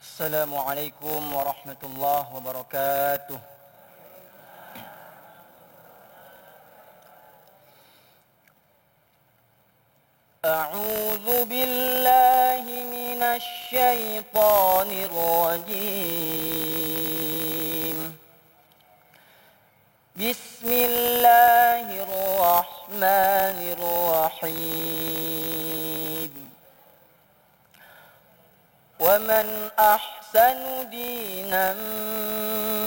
Assalamualaikum warahmatullahi wabarakatuh. A'udzu billahi minasy syaithanir rajim. Bismillahirrahmanirrahim. ومن أحسن دينا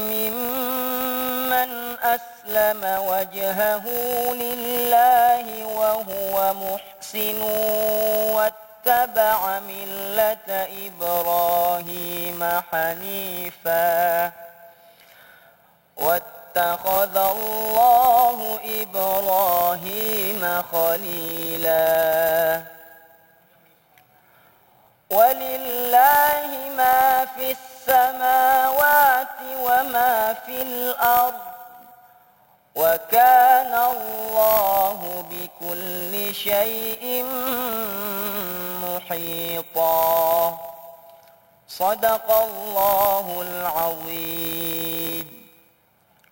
ممن أسلم وجهه لله وهو محسن واتبع ملة إبراهيم حنيفا واتخذ الله إبراهيم خليلا ولله ما في السماوات وما في الأرض وكان الله بكل شيء محيطا صدق الله العظيم.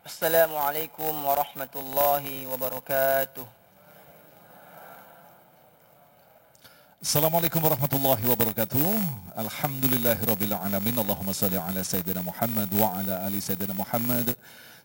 السلام عليكم ورحمة الله وبركاته. Assalamualaikum warahmatullahi wabarakatuh. Alhamdulillahirabbil alamin. Allahumma shalli ala sayyidina Muhammad wa ala ali sayyidina Muhammad.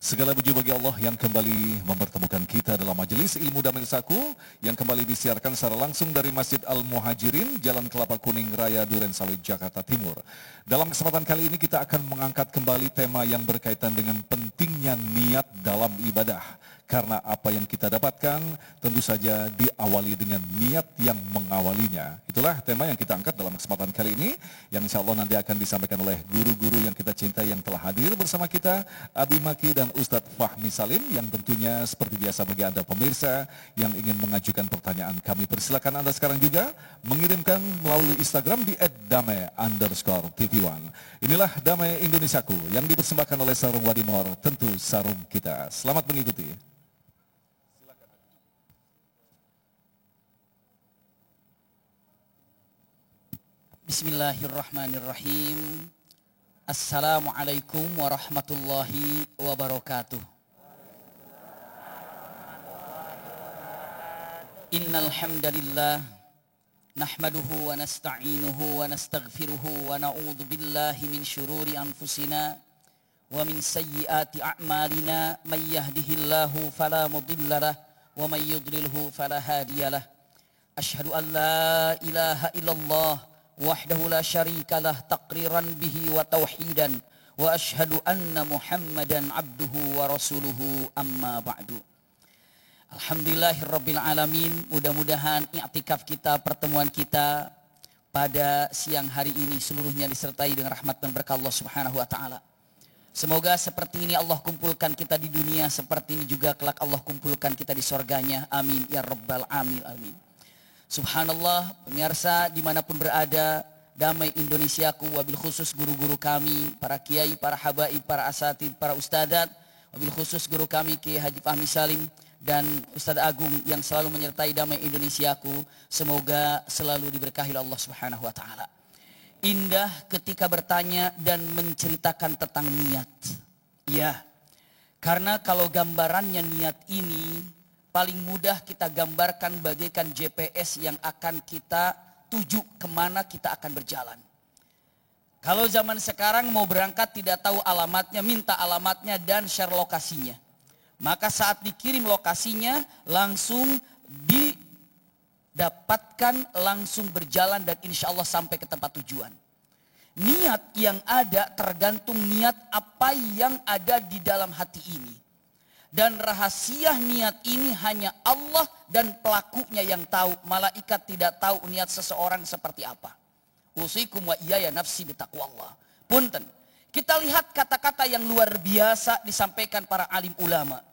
Segala puji bagi Allah yang kembali mempertemukan kita dalam majelis ilmu Damai Saku yang kembali disiarkan secara langsung dari Masjid Al-Muhajirin, Jalan Kelapa Kuning Raya, Durensawit, Jakarta Timur. Dalam kesempatan kali ini kita akan mengangkat kembali tema yang berkaitan dengan pentingnya niat dalam ibadah. Karena apa yang kita dapatkan tentu saja diawali dengan niat yang mengawalinya. Itulah tema yang kita angkat dalam kesempatan kali ini, yang insya Allah nanti akan disampaikan oleh guru-guru yang kita cintai yang telah hadir bersama kita, Abi Maki dan Ustadz Fahmi Salim, yang tentunya seperti biasa bagi Anda pemirsa yang ingin mengajukan pertanyaan, kami persilakan Anda sekarang juga mengirimkan melalui Instagram di @damai_tv1. Inilah Damai Indonesiaku yang dipersembahkan oleh Sarung Wadimor, tentu sarung kita. Selamat mengikuti. Bismillahirrahmanirrahim. Assalamualaikum warahmatullahi wabarakatuh. Innal hamdalillah nahmaduhu wa nasta'inuhu wa nastaghfiruhu wa na'udzu billahi min syururi anfusina wa min sayyiati a'malina. May yahdihillahu fala mudhillalah wa may yudlilhu fala hadiyalah. Asyhadu an la ilaha illallah wahdahu la syarikalah taqriran bihi wa tauhidan wa ashhadu anna Muhammadan abduhu wa rasuluhu amma ba'du. Alhamdulillahirabbil alamin. Mudah-mudahan i'tikaf kita, pertemuan kita pada siang hari ini seluruhnya disertai dengan rahmat dan berkah Allah Subhanahu wa taala. Semoga seperti ini Allah kumpulkan kita di dunia, seperti ini juga kelak Allah kumpulkan kita di surganya. Amin ya rabbal alamin. Amin. Subhanallah, pemirsa dimanapun berada, Damai Indonesiaku, wabil khusus guru-guru kami, para kiai, para habaib, para asatid, para ustadzat, wabil khusus guru kami Kiai Haji Fahmi Salim dan Ustadz Agung yang selalu menyertai Damai Indonesiaku, semoga selalu diberkahi Allah Subhanahu wa taala. Indah ketika bertanya dan menceritakan tentang niat. Ya, karena kalau gambarannya niat ini paling mudah kita gambarkan bagaikan GPS yang akan kita tuju kemana kita akan berjalan. Kalau zaman sekarang mau berangkat tidak tahu alamatnya, minta alamatnya dan share lokasinya. Maka saat dikirim lokasinya langsung didapatkan, langsung berjalan dan insya Allah sampai ke tempat tujuan. Niat yang ada tergantung niat apa yang ada di dalam hati ini. Dan rahasia niat ini hanya Allah dan pelakunya yang tahu. Malaikat tidak tahu niat seseorang seperti apa. Usikum wa iyaya nafsi bitaqwallah. Punten. Kita lihat kata-kata yang luar biasa disampaikan para alim ulama.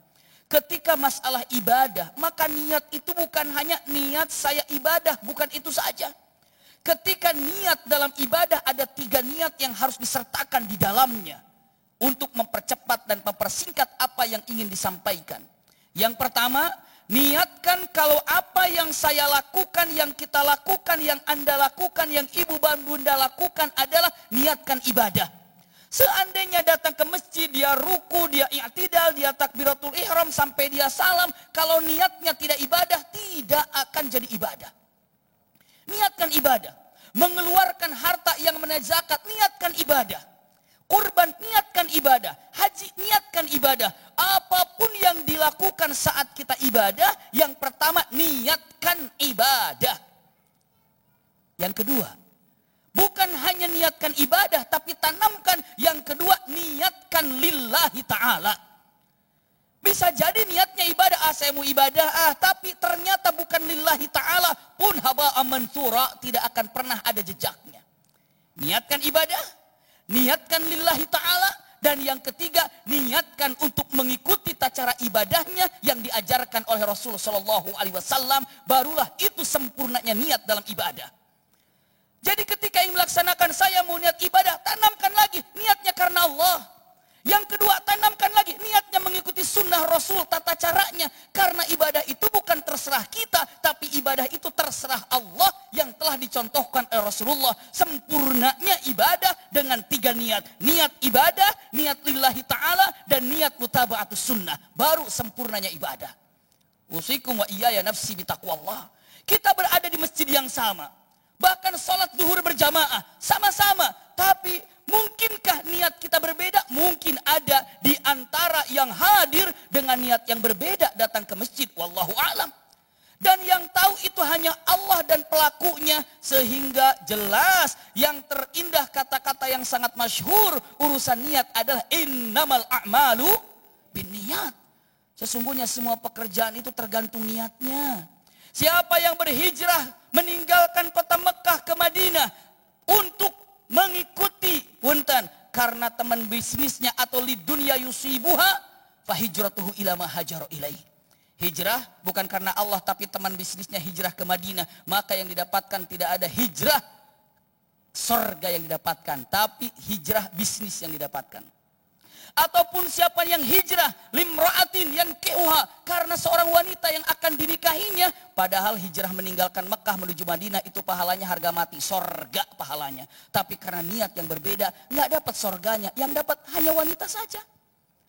Ketika masalah ibadah, maka niat itu bukan hanya niat saya ibadah, bukan itu saja. Ketika niat dalam ibadah ada 3 niat yang harus disertakan di dalamnya. Untuk mempercepat dan mempersingkat apa yang ingin disampaikan. Yang pertama, niatkan kalau apa yang saya lakukan, yang kita lakukan, yang Anda lakukan, yang ibu dan bunda lakukan adalah niatkan ibadah. Seandainya datang ke masjid, dia ruku, dia i'tidal, dia takbiratul ihram sampai dia salam, kalau niatnya tidak ibadah, tidak akan jadi ibadah. Niatkan ibadah. Mengeluarkan harta yang menaik zakat, niatkan ibadah. Kurban, niatkan ibadah. Haji, niatkan ibadah. Apapun yang dilakukan saat kita ibadah, yang pertama, niatkan ibadah. Yang kedua, bukan hanya niatkan ibadah, tapi tanamkan. Yang kedua, niatkan lillahi ta'ala. Bisa jadi niatnya ibadah, saya mau ibadah, tapi ternyata bukan lillahi ta'ala, pun haba'an mansura, tidak akan pernah ada jejaknya. Niatkan ibadah, niatkan lillahi ta'ala, dan yang ketiga, niatkan untuk mengikuti tata cara ibadahnya yang diajarkan oleh Rasulullah SAW, barulah itu sempurnanya niat dalam ibadah. Jadi ketika ingin melaksanakan, saya mau niat ibadah, tanamkan lagi niatnya karena Allah. Yang kedua, tanamkan lagi niatnya mengikuti sunnah Rasul, tata caranya. Karena ibadah itu bukan terserah kita, tapi ibadah itu terserah Allah yang telah dicontohkan oleh Rasulullah. Sempurnanya ibadah dengan 3 niat. Niat ibadah, niat lillahi ta'ala, dan niat mutaba'atus sunnah. Baru sempurnanya ibadah. Usikum wa iyaya nafsi bitaqwallah. Kita berada di masjid yang sama. Bahkan sholat zuhur berjamaah, sama-sama. Tapi mungkinkah niat kita berbeda? Mungkin ada di antara yang hadir dengan niat yang berbeda datang ke masjid. Wallahu a'lam. Dan yang tahu itu hanya Allah dan pelakunya. Sehingga jelas yang terindah kata-kata yang sangat masyhur urusan niat adalah innamal a'malu binniyat. Sesungguhnya semua pekerjaan itu tergantung niatnya. Siapa yang berhijrah meninggalkan kota Mekah ke Madinah untuk mengikuti punten karena teman bisnisnya atau lidunya yusibuha fahijratuhu ila ma hajara ilaih. Hijrah bukan karena Allah tapi teman bisnisnya hijrah ke Madinah, maka yang didapatkan tidak ada hijrah surga yang didapatkan, tapi hijrah bisnis yang didapatkan. Ataupun siapa yang hijrah limra'atin yankihuha, karena seorang wanita yang akan dinikahinya, padahal hijrah meninggalkan Mekah menuju Madinah itu pahalanya harga mati, sorga pahalanya. Tapi karena niat yang berbeda, nggak dapat sorganya, yang dapat hanya wanita saja.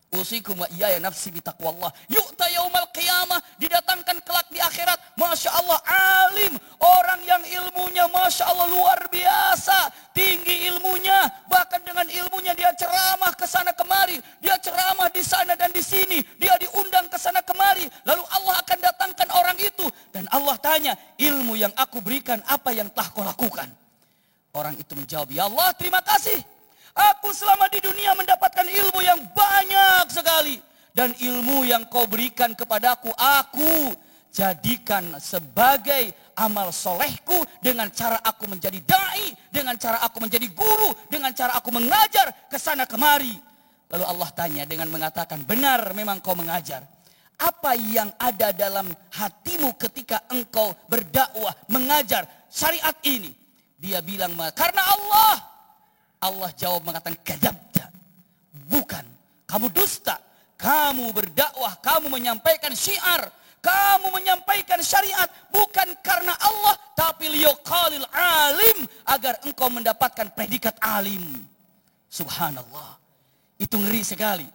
Usikum wa iyaya nafsi bitaqwallah. Yu'ta yaumal qiyamah, didatangkan kelak di akhirat. Masya Allah, alim, orang yang ilmunya Masya Allah luar biasa, tinggi ilmunya, bahkan dengan ilmunya dia ceramah ke sana kemari, dia ceramah di sana dan di sini, dia diundang ke sana kemari. Lalu Allah akan datangkan orang itu dan Allah tanya, ilmu yang aku berikan apa yang telah kau lakukan? Orang itu menjawab, ya Allah terima kasih. Aku selama di dunia mendapatkan ilmu yang banyak sekali. Dan ilmu yang kau berikan kepadaku, aku jadikan sebagai amal solehku. Dengan cara aku menjadi da'i, dengan cara aku menjadi guru, dengan cara aku mengajar ke sana kemari. Lalu Allah tanya dengan mengatakan, benar memang kau mengajar. Apa yang ada dalam hatimu ketika engkau berdakwah, mengajar syariat ini? Dia bilang, karena Allah. Allah jawab mengatakan, kadzabta. Bukan, kamu dusta. Kamu berdakwah, kamu menyampaikan syiar, kamu menyampaikan syariat bukan karena Allah, tapi liyaqalil alim, agar engkau mendapatkan predikat alim. Subhanallah. Itu ngeri sekali.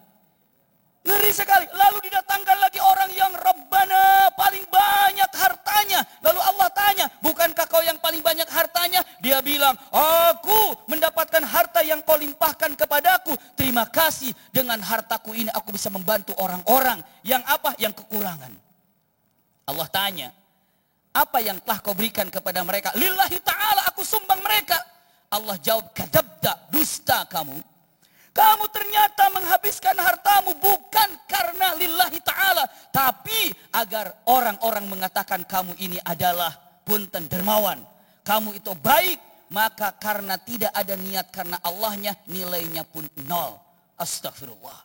Ngeri sekali. Lalu didatangkan lagi orang yang Rabbana, paling banyak hartanya. Lalu Allah tanya, bukankah kau yang paling banyak hartanya? Dia bilang, aku mendapatkan harta yang kau limpahkan kepadaku. Terima kasih, dengan hartaku ini aku bisa membantu orang-orang yang apa? Yang kekurangan. Allah tanya, apa yang telah kau berikan kepada mereka? Lillahi ta'ala, aku sumbang mereka. Allah jawab, kadzabta, dusta kamu. Kamu ternyata menghabiskan hartamu bukan karena lillahi ta'ala, tapi agar orang-orang mengatakan kamu ini adalah punten dermawan, kamu itu baik. Maka karena tidak ada niat karena Allahnya, nilainya pun nol. Astagfirullah.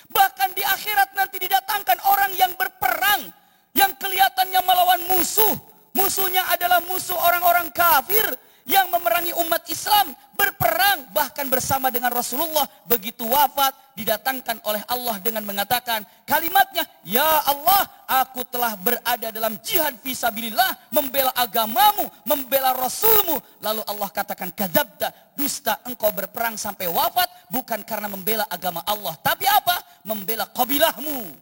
Bahkan di akhirat nanti didatangkan orang yang berperang, yang kelihatannya melawan musuh. Musuhnya adalah musuh orang-orang kafir yang memerangi mendatangi umat Islam, berperang bahkan bersama dengan Rasulullah. Begitu wafat didatangkan oleh Allah dengan mengatakan kalimatnya, ya Allah, aku telah berada dalam jihad fisabilillah, membela agamamu, membela Rasulmu. Lalu Allah katakan, kadzabta, dusta, engkau berperang sampai wafat bukan karena membela agama Allah, tapi apa? Membela kabilahmu.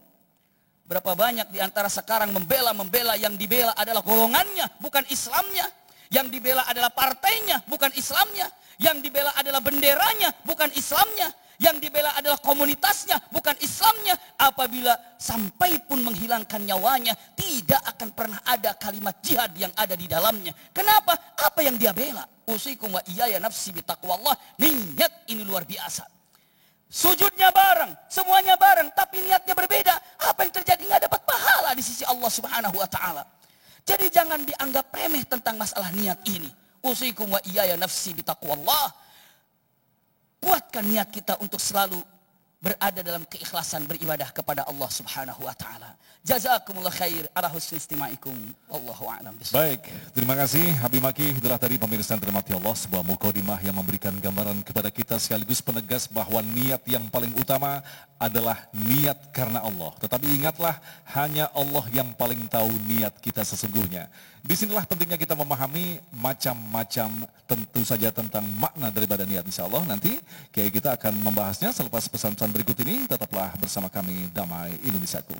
Berapa banyak di antara sekarang membela, yang dibela adalah golongannya, bukan Islamnya. Yang dibela adalah partainya, bukan Islamnya. Yang dibela adalah benderanya, bukan Islamnya. Yang dibela adalah komunitasnya, bukan Islamnya. Apabila sampai pun menghilangkan nyawanya, tidak akan pernah ada kalimat jihad yang ada di dalamnya. Kenapa? Apa yang dia bela? Usikum wa iyaya nafsi bitaqwallah. Niat ini luar biasa. Sujudnya bareng, semuanya bareng, tapi niatnya berbeda. Apa yang terjadi? Nggak dapat pahala di sisi Allah Subhanahu wa Ta'ala. Jadi jangan dianggap remeh tentang masalah niat ini. Usikum wa iyaya nafsi bitaqwallah. Kuatkan niat kita untuk selalu berada dalam keikhlasan beribadah kepada Allah Subhanahu wa Ta'ala. Jazakumullah khair ala husni istimaikum. Wallahu a'lam bishawab. Baik, terima kasih Habib Maki. Itulah tadi pemirsa yang dirahmati Allah, sebuah mukadimah yang memberikan gambaran kepada kita sekaligus penegas bahwa niat yang paling utama adalah niat karena Allah. Tetapi ingatlah, hanya Allah yang paling tahu niat kita sesungguhnya. Disinilah pentingnya kita memahami macam-macam tentu saja tentang makna daripada niat. Insya Allah nanti Kiai kita akan membahasnya selepas pesan-pesan berikut ini. Tetaplah bersama kami, Damai Indonesiaku.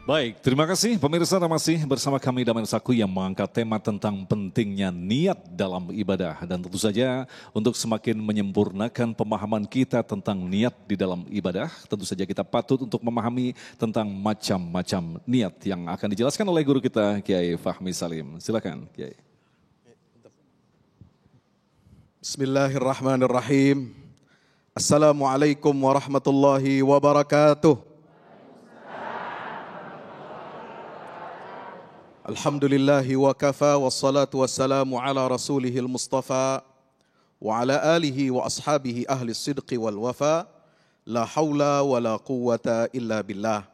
Baik, terima kasih pemirsa, masih bersama kami Damai Indonesiaku yang mengangkat tema tentang pentingnya niat dalam ibadah. Dan tentu saja untuk semakin menyempurnakan pemahaman kita tentang niat di dalam ibadah, tentu saja kita patut untuk memahami tentang macam-macam niat yang akan dijelaskan oleh guru kita Kiai Fahmi Salim. Silakan Kiai. Bismillahirrahmanirrahim. Assalamualaikum warahmatullahi wabarakatuh. Alhamdulillahi wa kafa wassalatu wassalamu ala rasulihil mustafa wa ala alihi wa ashabihi ahli sidqi wal wafa la hawla wa la quwwata illa billah.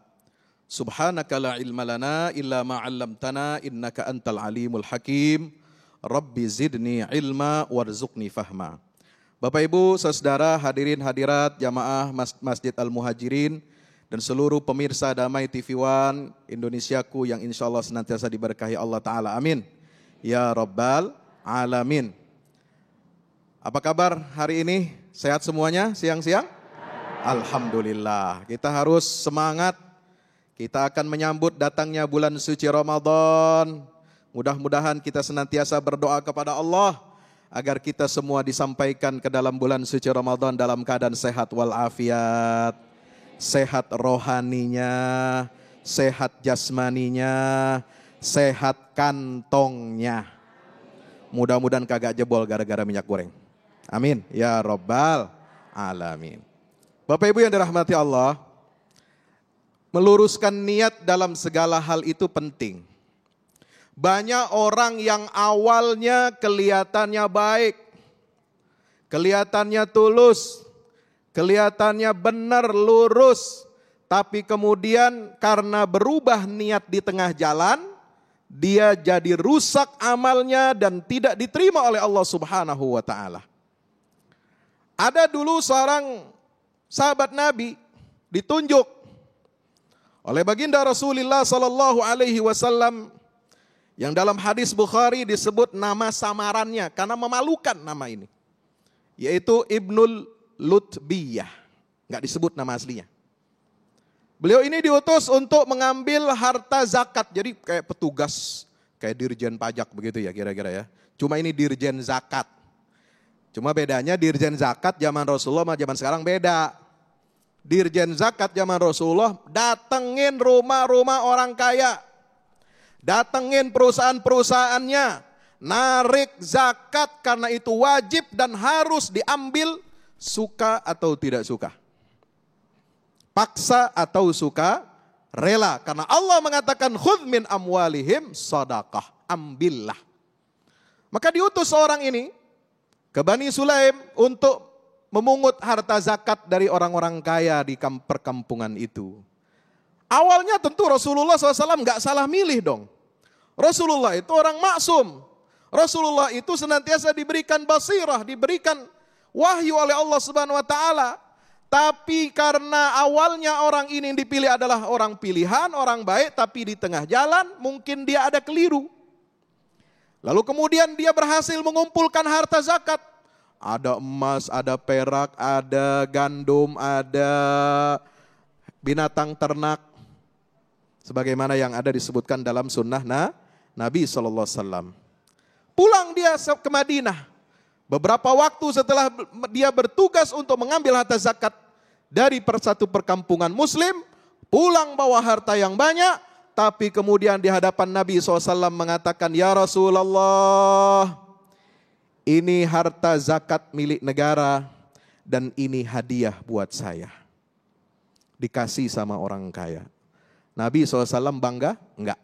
Subhanaka la ilma lana illa ma 'allamtana innaka antal alimul hakim. Rabbi zidni ilma warzuqni fahma. Bapak Ibu, saudara, hadirin hadirat jamaah Masjid Al-Muhajirin dan seluruh pemirsa Damai TV One Indonesiaku yang insya Allah senantiasa diberkahi Allah Ta'ala. Amin. Ya Rabbal Alamin. Apa kabar hari ini? Sehat semuanya siang-siang? Alhamdulillah. Kita harus semangat. Kita akan menyambut datangnya bulan suci Ramadan. Mudah-mudahan kita senantiasa berdoa kepada Allah agar kita semua disampaikan ke dalam bulan suci Ramadan dalam keadaan sehat walafiat. Sehat rohaninya, sehat jasmaninya, sehat kantongnya. Mudah-mudahan kagak jebol gara-gara minyak goreng. Amin. Ya Rabbal Alamin. Bapak Ibu yang dirahmati Allah, meluruskan niat dalam segala hal itu penting. Banyak orang yang awalnya kelihatannya baik, kelihatannya tulus, kelihatannya benar, lurus, tapi kemudian karena berubah niat di tengah jalan, dia jadi rusak amalnya dan tidak diterima oleh Allah Subhanahu wa Ta'ala. Ada dulu seorang sahabat Nabi ditunjuk oleh baginda Rasulullah Sallallahu Alaihi Wasallam yang dalam hadis Bukhari disebut nama samarannya karena memalukan nama ini, yaitu Ibnul Lutbiyah, nggak disebut nama aslinya. Beliau ini diutus untuk mengambil harta zakat, jadi kayak petugas, kayak dirjen pajak begitu ya kira-kira ya. Cuma ini dirjen zakat. Cuma bedanya dirjen zakat zaman Rasulullah sama zaman sekarang beda. Dirjen zakat zaman Rasulullah datengin rumah-rumah orang kaya, datengin perusahaan-perusahaannya, narik zakat karena itu wajib dan harus diambil. Suka atau tidak suka, paksa atau suka, rela. Karena Allah mengatakan khudz min amwalihim shadaqah, ambillah. Maka diutus seorang ini ke Bani Sulaim untuk memungut harta zakat dari orang-orang kaya di perkampungan itu. Awalnya tentu Rasulullah SAW nggak salah milih dong. Rasulullah itu orang maksum. Rasulullah itu senantiasa diberikan basirah, diberikan wahyu oleh Allah Subhanahu wa taala. Tapi karena awalnya orang ini yang dipilih adalah orang pilihan, orang baik, tapi di tengah jalan mungkin dia ada keliru. Lalu kemudian dia berhasil mengumpulkan harta zakat. Ada emas, ada perak, ada gandum, ada binatang ternak. Sebagaimana yang ada disebutkan dalam sunnah Nabi SAW. Pulang dia ke Madinah. Beberapa waktu setelah dia bertugas untuk mengambil harta zakat dari satu perkampungan muslim. Pulang bawa harta yang banyak. Tapi kemudian di hadapan Nabi SAW mengatakan, "Ya Rasulullah, ini harta zakat milik negara dan ini hadiah buat saya." Dikasih sama orang kaya. Nabi SAW bangga? Enggak.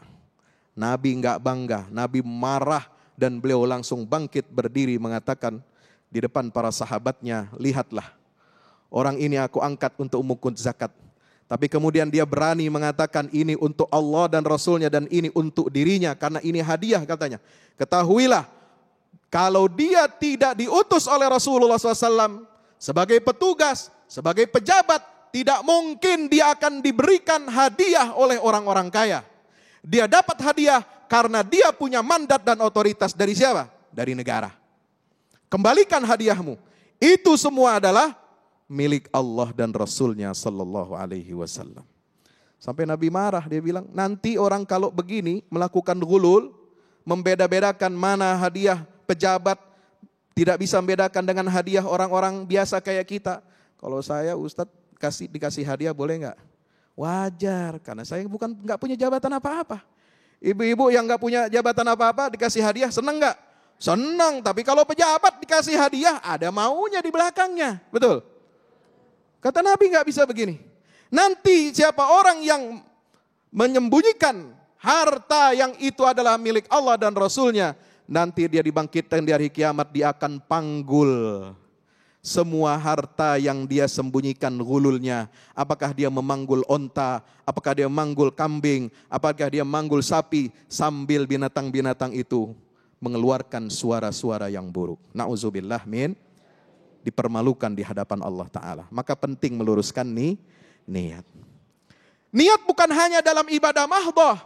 Nabi enggak bangga. Nabi marah dan beliau langsung bangkit berdiri mengatakan di depan para sahabatnya, "Lihatlah, orang ini aku angkat untuk memukul zakat." Tapi kemudian dia berani mengatakan ini untuk Allah dan Rasulnya dan ini untuk dirinya karena ini hadiah katanya. Ketahuilah, kalau dia tidak diutus oleh Rasulullah SAW sebagai petugas, sebagai pejabat, tidak mungkin dia akan diberikan hadiah oleh orang-orang kaya. Dia dapat hadiah karena dia punya mandat dan otoritas dari siapa? Dari negara. Kembalikan hadiahmu. Itu semua adalah milik Allah dan Rasulnya Sallallahu Alaihi Wasallam. Sampai Nabi marah, dia bilang, nanti orang kalau begini melakukan ghulul, membeda-bedakan mana hadiah pejabat, tidak bisa membedakan dengan hadiah orang-orang biasa kayak kita. Kalau saya Ustadz dikasih hadiah boleh nggak? Wajar, karena saya nggak punya jabatan apa-apa. Ibu-ibu yang nggak punya jabatan apa-apa dikasih hadiah seneng nggak? Seneng, tapi kalau pejabat dikasih hadiah ada maunya di belakangnya, betul? Kata Nabi nggak bisa begini. Nanti siapa orang yang menyembunyikan harta yang itu adalah milik Allah dan Rasulnya, nanti dia dibangkitkan di hari kiamat, dia akan panggul semua harta yang dia sembunyikan ghululnya. Apakah dia memanggul onta, apakah dia memanggul kambing, apakah dia memanggul sapi, sambil binatang-binatang itu mengeluarkan suara-suara yang buruk. Na'udzubillah min, dipermalukan di hadapan Allah Ta'ala. Maka penting meluruskan niat. Niat bukan hanya dalam ibadah mahdoh.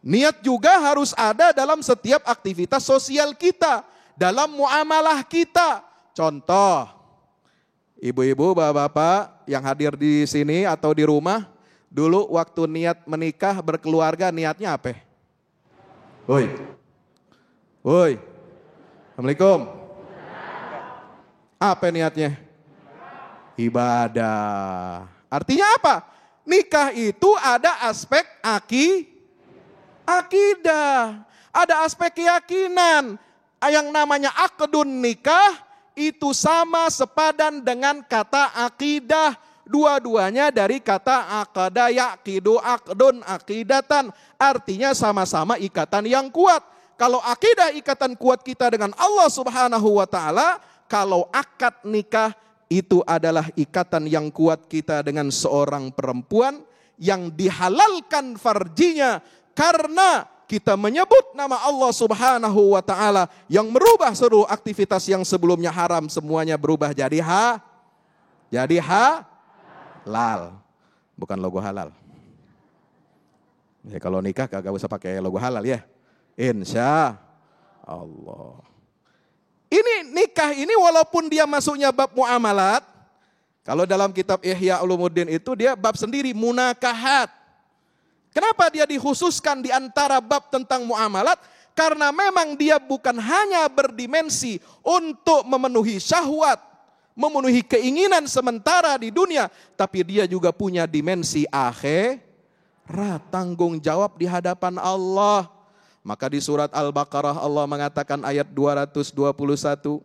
Niat juga harus ada dalam setiap aktivitas sosial kita. Dalam muamalah kita. Contoh, ibu-ibu, bapak-bapak yang hadir di sini atau di rumah. Dulu waktu niat menikah, berkeluarga, niatnya apa? Woi. Assalamualaikum. Apa niatnya? Ibadah. Artinya apa? Nikah itu ada aspek akidah. Ada aspek keyakinan. Yang namanya akdun nikah itu sama sepadan dengan kata akidah. Dua-duanya dari kata akada yakidu akdun akidatan. Artinya sama-sama ikatan yang kuat. Kalau akidah ikatan kuat kita dengan Allah Subhanahu wa Ta'ala, kalau akad nikah itu adalah ikatan yang kuat kita dengan seorang perempuan yang dihalalkan farjinya karena kita menyebut nama Allah Subhanahu wa Ta'ala yang merubah seluruh aktivitas yang sebelumnya haram, semuanya berubah jadi halal. Bukan logo halal. Ya, kalau nikah kagak usah pakai logo halal ya. Insya Allah. Ini nikah ini walaupun dia masuknya bab muamalat, kalau dalam kitab Ihya Ulumuddin itu dia bab sendiri, munakahat. Kenapa dia dikhususkan di antara bab tentang muamalat? Karena memang dia bukan hanya berdimensi untuk memenuhi syahwat, memenuhi keinginan sementara di dunia, tapi dia juga punya dimensi akhirat, tanggung jawab di hadapan Allah. Maka di surat Al-Baqarah Allah mengatakan ayat 221,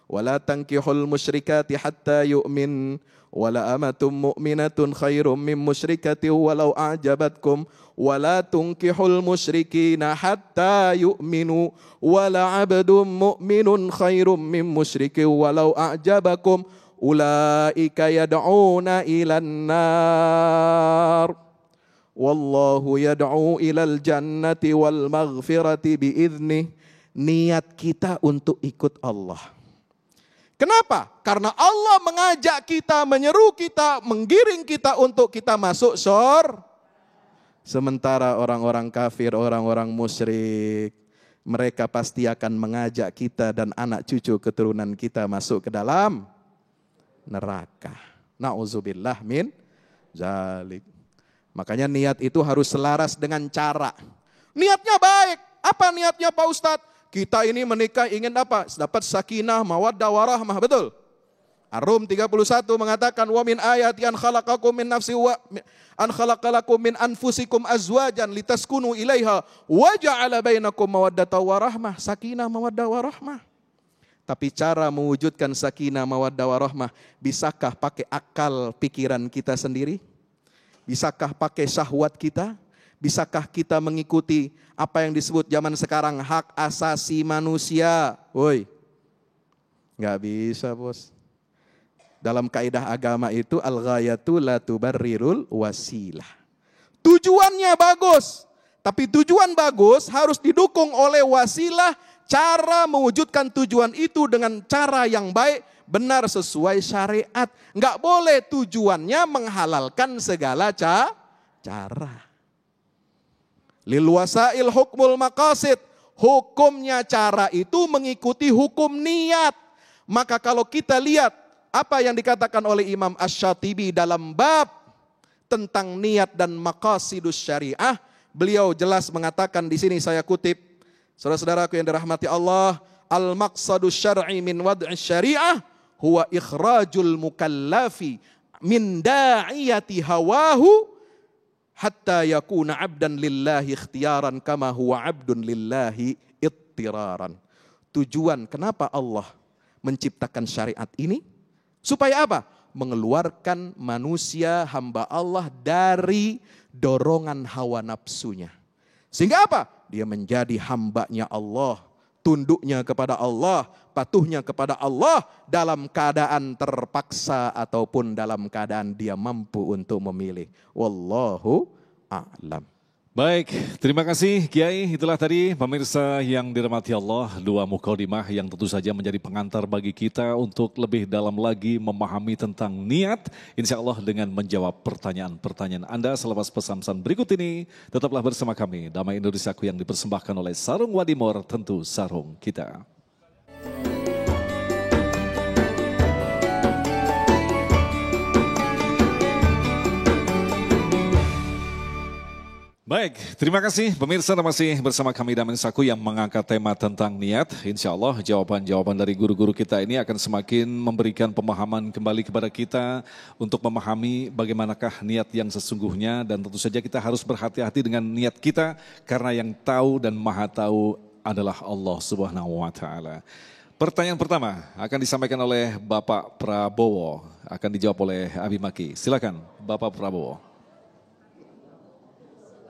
ولا تنكحوا المشركات حتى يؤمن ولأمة مؤمنة خير من مشركة ولو أعجبتكم ولا تنكحوا المشركين حتى يؤمنوا ولعبد مؤمن خير من مشرك ولو أعجبكم أولئك يدعون إلى النار والله يدعو إلى الجنة والمغفرة بإذنه. Niat kita untuk ikut Allah. Kenapa? Karena Allah mengajak kita, menyeru kita, menggiring kita untuk kita masuk surga. Sementara orang-orang kafir, orang-orang musyrik, mereka pasti akan mengajak kita dan anak cucu keturunan kita masuk ke dalam neraka. Na'udzubillah min zalik. Makanya niat itu harus selaras dengan cara. Niatnya baik. Apa niatnya Pak Ustadz? Kita ini menikah ingin apa? Dapat sakinah, mawaddah, warahmah, betul? Ar-Rum 31 mengatakan wa min ayati an khalaqakum min nafsin wa an khalaqalakum min anfusikum azwajan litaskunu ilaiha wa ja'ala bainakum mawaddatan wa rahmah. Sakinah, mawaddah, warahmah. Tapi cara mewujudkan sakinah, mawaddah, warahmah, bisakah pakai akal pikiran kita sendiri? Bisakah pakai syahwat kita? Bisakah kita mengikuti apa yang disebut zaman sekarang hak asasi manusia? Woi, nggak bisa bos. Dalam kaidah agama itu al-ghayatu la tubarrirul wasilah. Tujuannya bagus, tapi tujuan bagus harus didukung oleh wasilah. Cara mewujudkan tujuan itu dengan cara yang baik, benar sesuai syariat. Nggak boleh tujuannya menghalalkan segala cara. Lil wasail hukmul maqasid. Hukumnya cara itu mengikuti hukum niat. Maka kalau kita lihat apa yang dikatakan oleh Imam Asy-Syatibi dalam bab tentang niat dan maqasidus syariah, beliau jelas mengatakan di sini, saya kutip, saudara-saudaraku yang dirahmati Allah, al-maqsadus syar'i min wad'i syariah huwa ikhrajul mukallafi min da'iyati hawahu hatta yakuna abdan lillahi ikhtiyaran kama huwa abdun lillahi ittiraran. Tujuan kenapa Allah menciptakan syariat ini? Supaya apa? Mengeluarkan manusia hamba Allah dari dorongan hawa nafsunya. Sehingga apa? Dia menjadi hambanya Allah, tunduknya kepada Allah, patuhnya kepada Allah dalam keadaan terpaksa ataupun dalam keadaan dia mampu untuk memilih. Wallahu a'lam. Baik, terima kasih Kiai. Itulah tadi pemirsa yang dirahmati Allah, dua mukadimah yang tentu saja menjadi pengantar bagi kita untuk lebih dalam lagi memahami tentang niat. Insya Allah dengan menjawab pertanyaan-pertanyaan Anda selepas pesan-pesan berikut ini. Tetaplah bersama kami, Damai Indonesiaku yang dipersembahkan oleh Sarung Wadimor, tentu sarung kita. Baik, terima kasih pemirsa, masih bersama kami Damai Saku yang mengangkat tema tentang niat. Insya Allah jawaban-jawaban dari guru-guru kita ini akan semakin memberikan pemahaman kembali kepada kita untuk memahami bagaimanakah niat yang sesungguhnya, dan tentu saja kita harus berhati-hati dengan niat kita karena yang tahu dan maha tahu adalah Allah Subhanahu wa Ta'ala. Pertanyaan pertama akan disampaikan oleh Bapak Prabowo, akan dijawab oleh Abi Maki. Silakan Bapak Prabowo.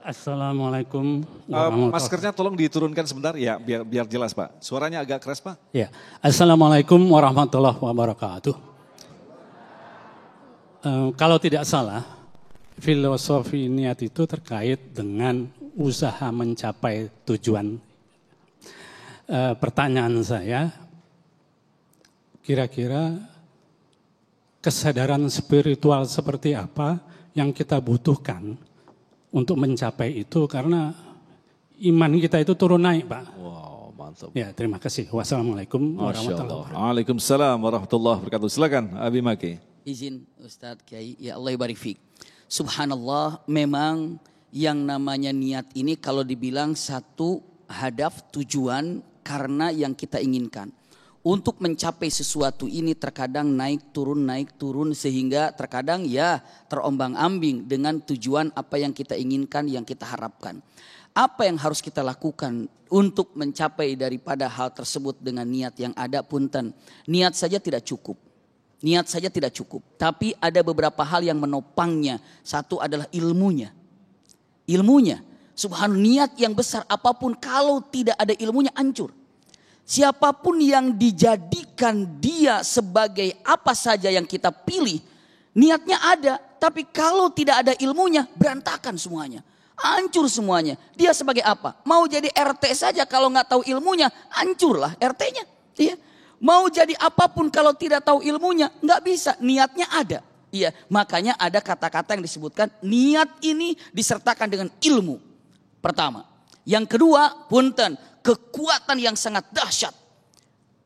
Assalamualaikum warahmatullahi wabarakatuh. Maskernya tolong diturunkan sebentar ya, biar jelas Pak. Suaranya agak keras Pak. Ya. Assalamualaikum warahmatullahi wabarakatuh. Kalau tidak salah, filosofi niat itu terkait dengan usaha mencapai tujuan. Pertanyaan saya, kira-kira kesadaran spiritual seperti apa yang kita butuhkan untuk mencapai itu, karena iman kita itu turun naik Pak. Wow, mantap. Ya, terima kasih. Wassalamualaikum warahmatullahi wabarakatuh. Waalaikumsalam warahmatullahi wabarakatuh. Silakan Abi Maki. Izin Ustadz Kiai, ya Allah barik fiik. Subhanallah, memang yang namanya niat ini kalau dibilang satu hadaf, tujuan karena yang kita inginkan. Untuk mencapai sesuatu ini terkadang naik turun sehingga terkadang ya terombang-ambing dengan tujuan apa yang kita inginkan, yang kita harapkan. apa yang harus kita lakukan untuk mencapai daripada hal tersebut dengan niat yang ada? Punten, niat saja tidak cukup. Niat saja tidak cukup. Tapi ada beberapa hal yang menopangnya. Satu adalah ilmunya. Ilmunya. Subhanallah, niat yang besar apapun kalau tidak ada ilmunya hancur. Siapapun yang dijadikan dia sebagai apa saja yang kita pilih, niatnya ada. Tapi kalau tidak ada ilmunya, berantakan semuanya. Hancur semuanya. Dia sebagai apa? Mau jadi RT saja kalau nggak tahu ilmunya, hancurlah RT-nya. Iya. Mau jadi apapun kalau tidak tahu ilmunya, nggak bisa. Niatnya ada. Iya. Makanya ada kata-kata yang disebutkan niat ini disertakan dengan ilmu. Pertama. Yang kedua, punten, kekuatan yang sangat dahsyat.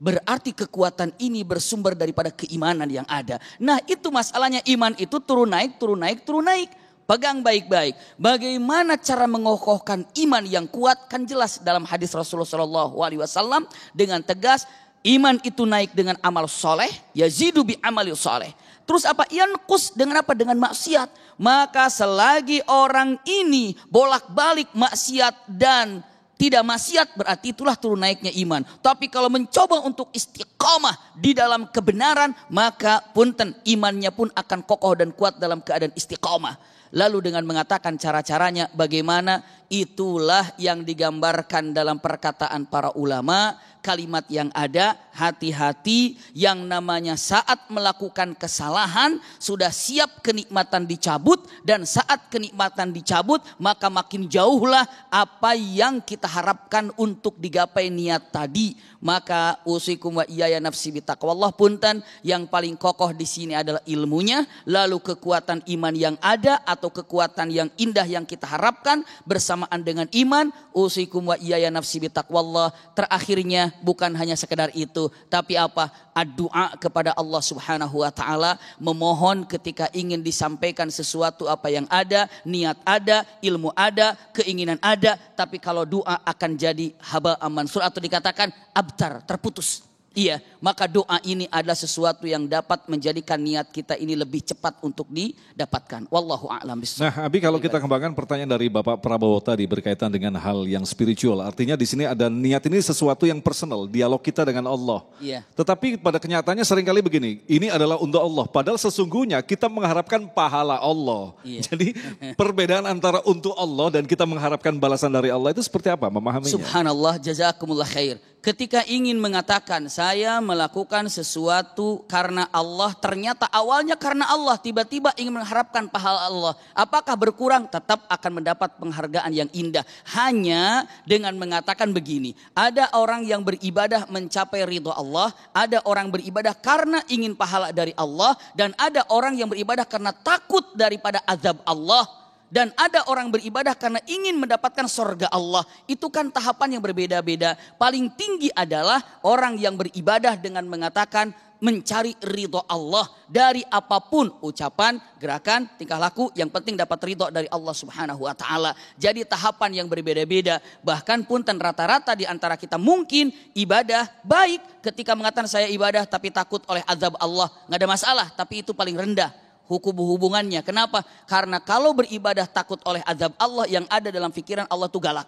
Berarti kekuatan ini bersumber daripada keimanan yang ada. Nah, itu masalahnya, iman itu turun naik, turun naik, turun naik. Pegang baik-baik. Bagaimana cara mengokohkan iman yang kuat? Kan jelas dalam hadis Rasulullah SAW dengan tegas, iman itu naik dengan amal soleh, yazidu bi amali soleh. Terus apa? Yanqus dengan apa? Dengan maksiat. Maka selagi orang ini bolak-balik maksiat dan tidak maksiat, berarti itulah turun naiknya iman. Tapi kalau mencoba untuk istiqamah di dalam kebenaran, maka punten, imannya pun akan kokoh dan kuat dalam keadaan istiqamah. Lalu dengan mengatakan cara-caranya bagaimana, itulah yang digambarkan dalam perkataan para ulama. Kalimat yang ada, hati-hati yang namanya saat melakukan kesalahan sudah siap kenikmatan dicabut, dan saat kenikmatan dicabut maka makin jauhlah apa yang kita harapkan untuk digapai niat tadi. Maka usikum wa iyaya nafsi bitaqwallah, punten, yang paling kokoh di sini adalah ilmunya, lalu kekuatan iman yang ada atau kekuatan yang indah yang kita harapkan bersamaan dengan iman. Usikum wa iyaya nafsi bitaqwallah. Terakhirnya bukan hanya sekedar itu, tapi apa? Doa kepada Allah Subhanahu wa taala, memohon ketika ingin disampaikan sesuatu apa yang ada, niat ada, ilmu ada, keinginan ada, tapi kalau doa akan jadi haba mansur atau dikatakan abtar, terputus. Iya, maka doa ini adalah sesuatu yang dapat menjadikan niat kita ini lebih cepat untuk didapatkan. Wallahu a'lam bishawab. Nah, Abi, kalau kita kembangkan pertanyaan dari Bapak Prabowo tadi berkaitan dengan hal yang spiritual. Artinya di sini ada niat ini sesuatu yang personal, dialog kita dengan Allah. Iya. Tetapi pada kenyataannya seringkali begini, ini adalah untuk Allah. Padahal sesungguhnya kita mengharapkan pahala Allah. Iya. Jadi perbedaan antara untuk Allah dan kita mengharapkan balasan dari Allah itu seperti apa memahaminya? Subhanallah, jazakumullah khair. Ketika ingin mengatakan saya melakukan sesuatu karena Allah, ternyata awalnya karena Allah, tiba-tiba ingin mengharapkan pahala Allah. Apakah berkurang? Tetap akan mendapat penghargaan yang indah. Hanya dengan mengatakan begini, ada orang yang beribadah mencapai ridho Allah, ada orang beribadah karena ingin pahala dari Allah, dan ada orang yang beribadah karena takut daripada azab Allah. Dan ada orang beribadah karena ingin mendapatkan surga Allah. Itu kan tahapan yang berbeda-beda. Paling tinggi adalah orang yang beribadah dengan mengatakan mencari ridho Allah dari apapun ucapan, gerakan, tingkah laku. Yang penting dapat ridho dari Allah Subhanahu wa taala. Jadi tahapan yang berbeda-beda. Bahkan punten rata-rata di antara kita mungkin ibadah baik ketika mengatakan saya ibadah tapi takut oleh azab Allah. Nggak ada masalah, tapi itu paling rendah hubungannya. Kenapa? Karena kalau beribadah takut oleh azab Allah, yang ada dalam pikiran Allah itu galak.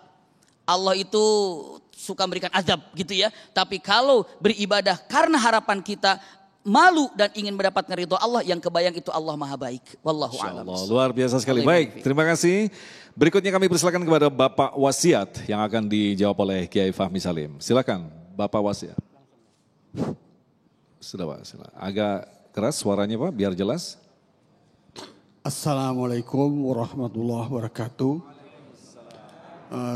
Allah itu suka memberikan azab gitu ya. Tapi kalau beribadah karena harapan kita malu dan ingin mendapatkan ridho Allah, yang kebayang itu Allah maha baik. Wallahu a'lam. Luar biasa sekali. Baik, terima kasih. Berikutnya kami persilakan kepada Bapak Wasiat yang akan dijawab oleh Kiai Fahmi Salim. Silakan Bapak Wasiat. Sudah Pak, silakan. Agak keras suaranya Pak, biar jelas. Assalamualaikum warahmatullahi wabarakatuh.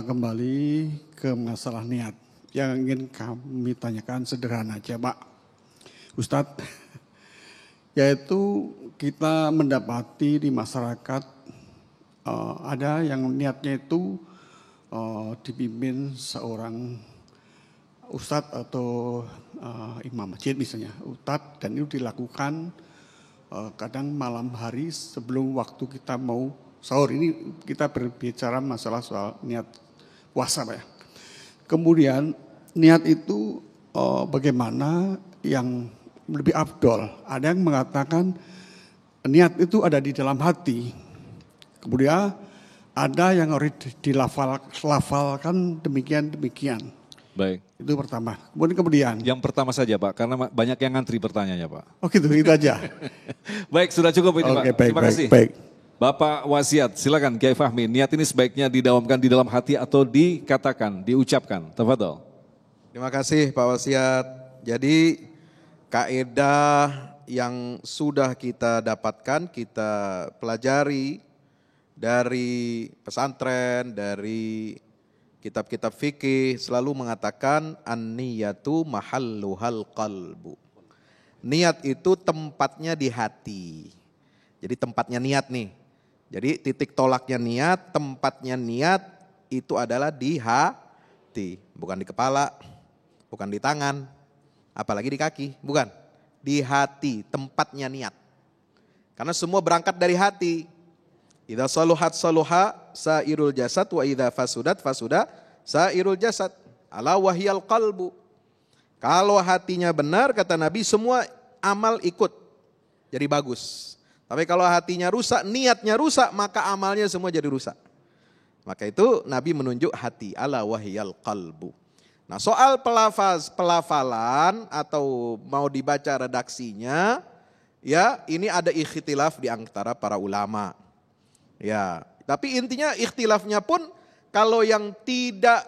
Kembali ke masalah niat. Yang ingin kami tanyakan sederhana aja Pak Ustadz. Yaitu kita mendapati di masyarakat ada yang niatnya itu dipimpin seorang Ustadz atau imam masjid misalnya. Ustadz, dan itu dilakukan kadang malam hari sebelum waktu kita mau sahur. Ini kita berbicara masalah soal niat puasa Pak ya. Kemudian niat itu bagaimana yang lebih afdol. Ada yang mengatakan niat itu ada di dalam hati. Kemudian ada yang harus dilafalkan demikian. Baik. Itu pertama. Kemudian. Yang pertama saja Pak, karena banyak yang ngantri pertanyaannya Pak. Oh gitu, itu aja. Baik, sudah cukup ini Pak. Oke, baik, Terima kasih. baik. Bapak wasiat, silakan Kiai Fahmi. Niat ini sebaiknya didawamkan di dalam hati atau dikatakan, diucapkan. Tafadhol. Terima kasih Pak Wasiat. Jadi kaidah yang sudah kita dapatkan, kita pelajari dari pesantren, dari kitab-kitab fikih selalu mengatakan an-niyatu mahalluhal qalbu. Niat itu tempatnya di hati. Jadi tempatnya niat nih. Jadi titik tolaknya niat, tempatnya niat itu adalah di hati, bukan di kepala, bukan di tangan, apalagi di kaki, bukan. Di hati, tempatnya niat. Karena semua berangkat dari hati. Idza saluhat saluha sairul jasad wa idza fasudat fasuda sairul jasad. Ala wahyal qalbu. Kalau hatinya benar kata Nabi semua amal ikut jadi bagus. Tapi kalau hatinya rusak, niatnya rusak, maka amalnya semua jadi rusak. Maka itu Nabi menunjuk hati, ala wahyal qalbu. Nah, soal pelafalan atau mau dibaca redaksinya, ya ini ada ikhtilaf di antara para ulama. Ya, tapi intinya ikhtilafnya pun kalau yang tidak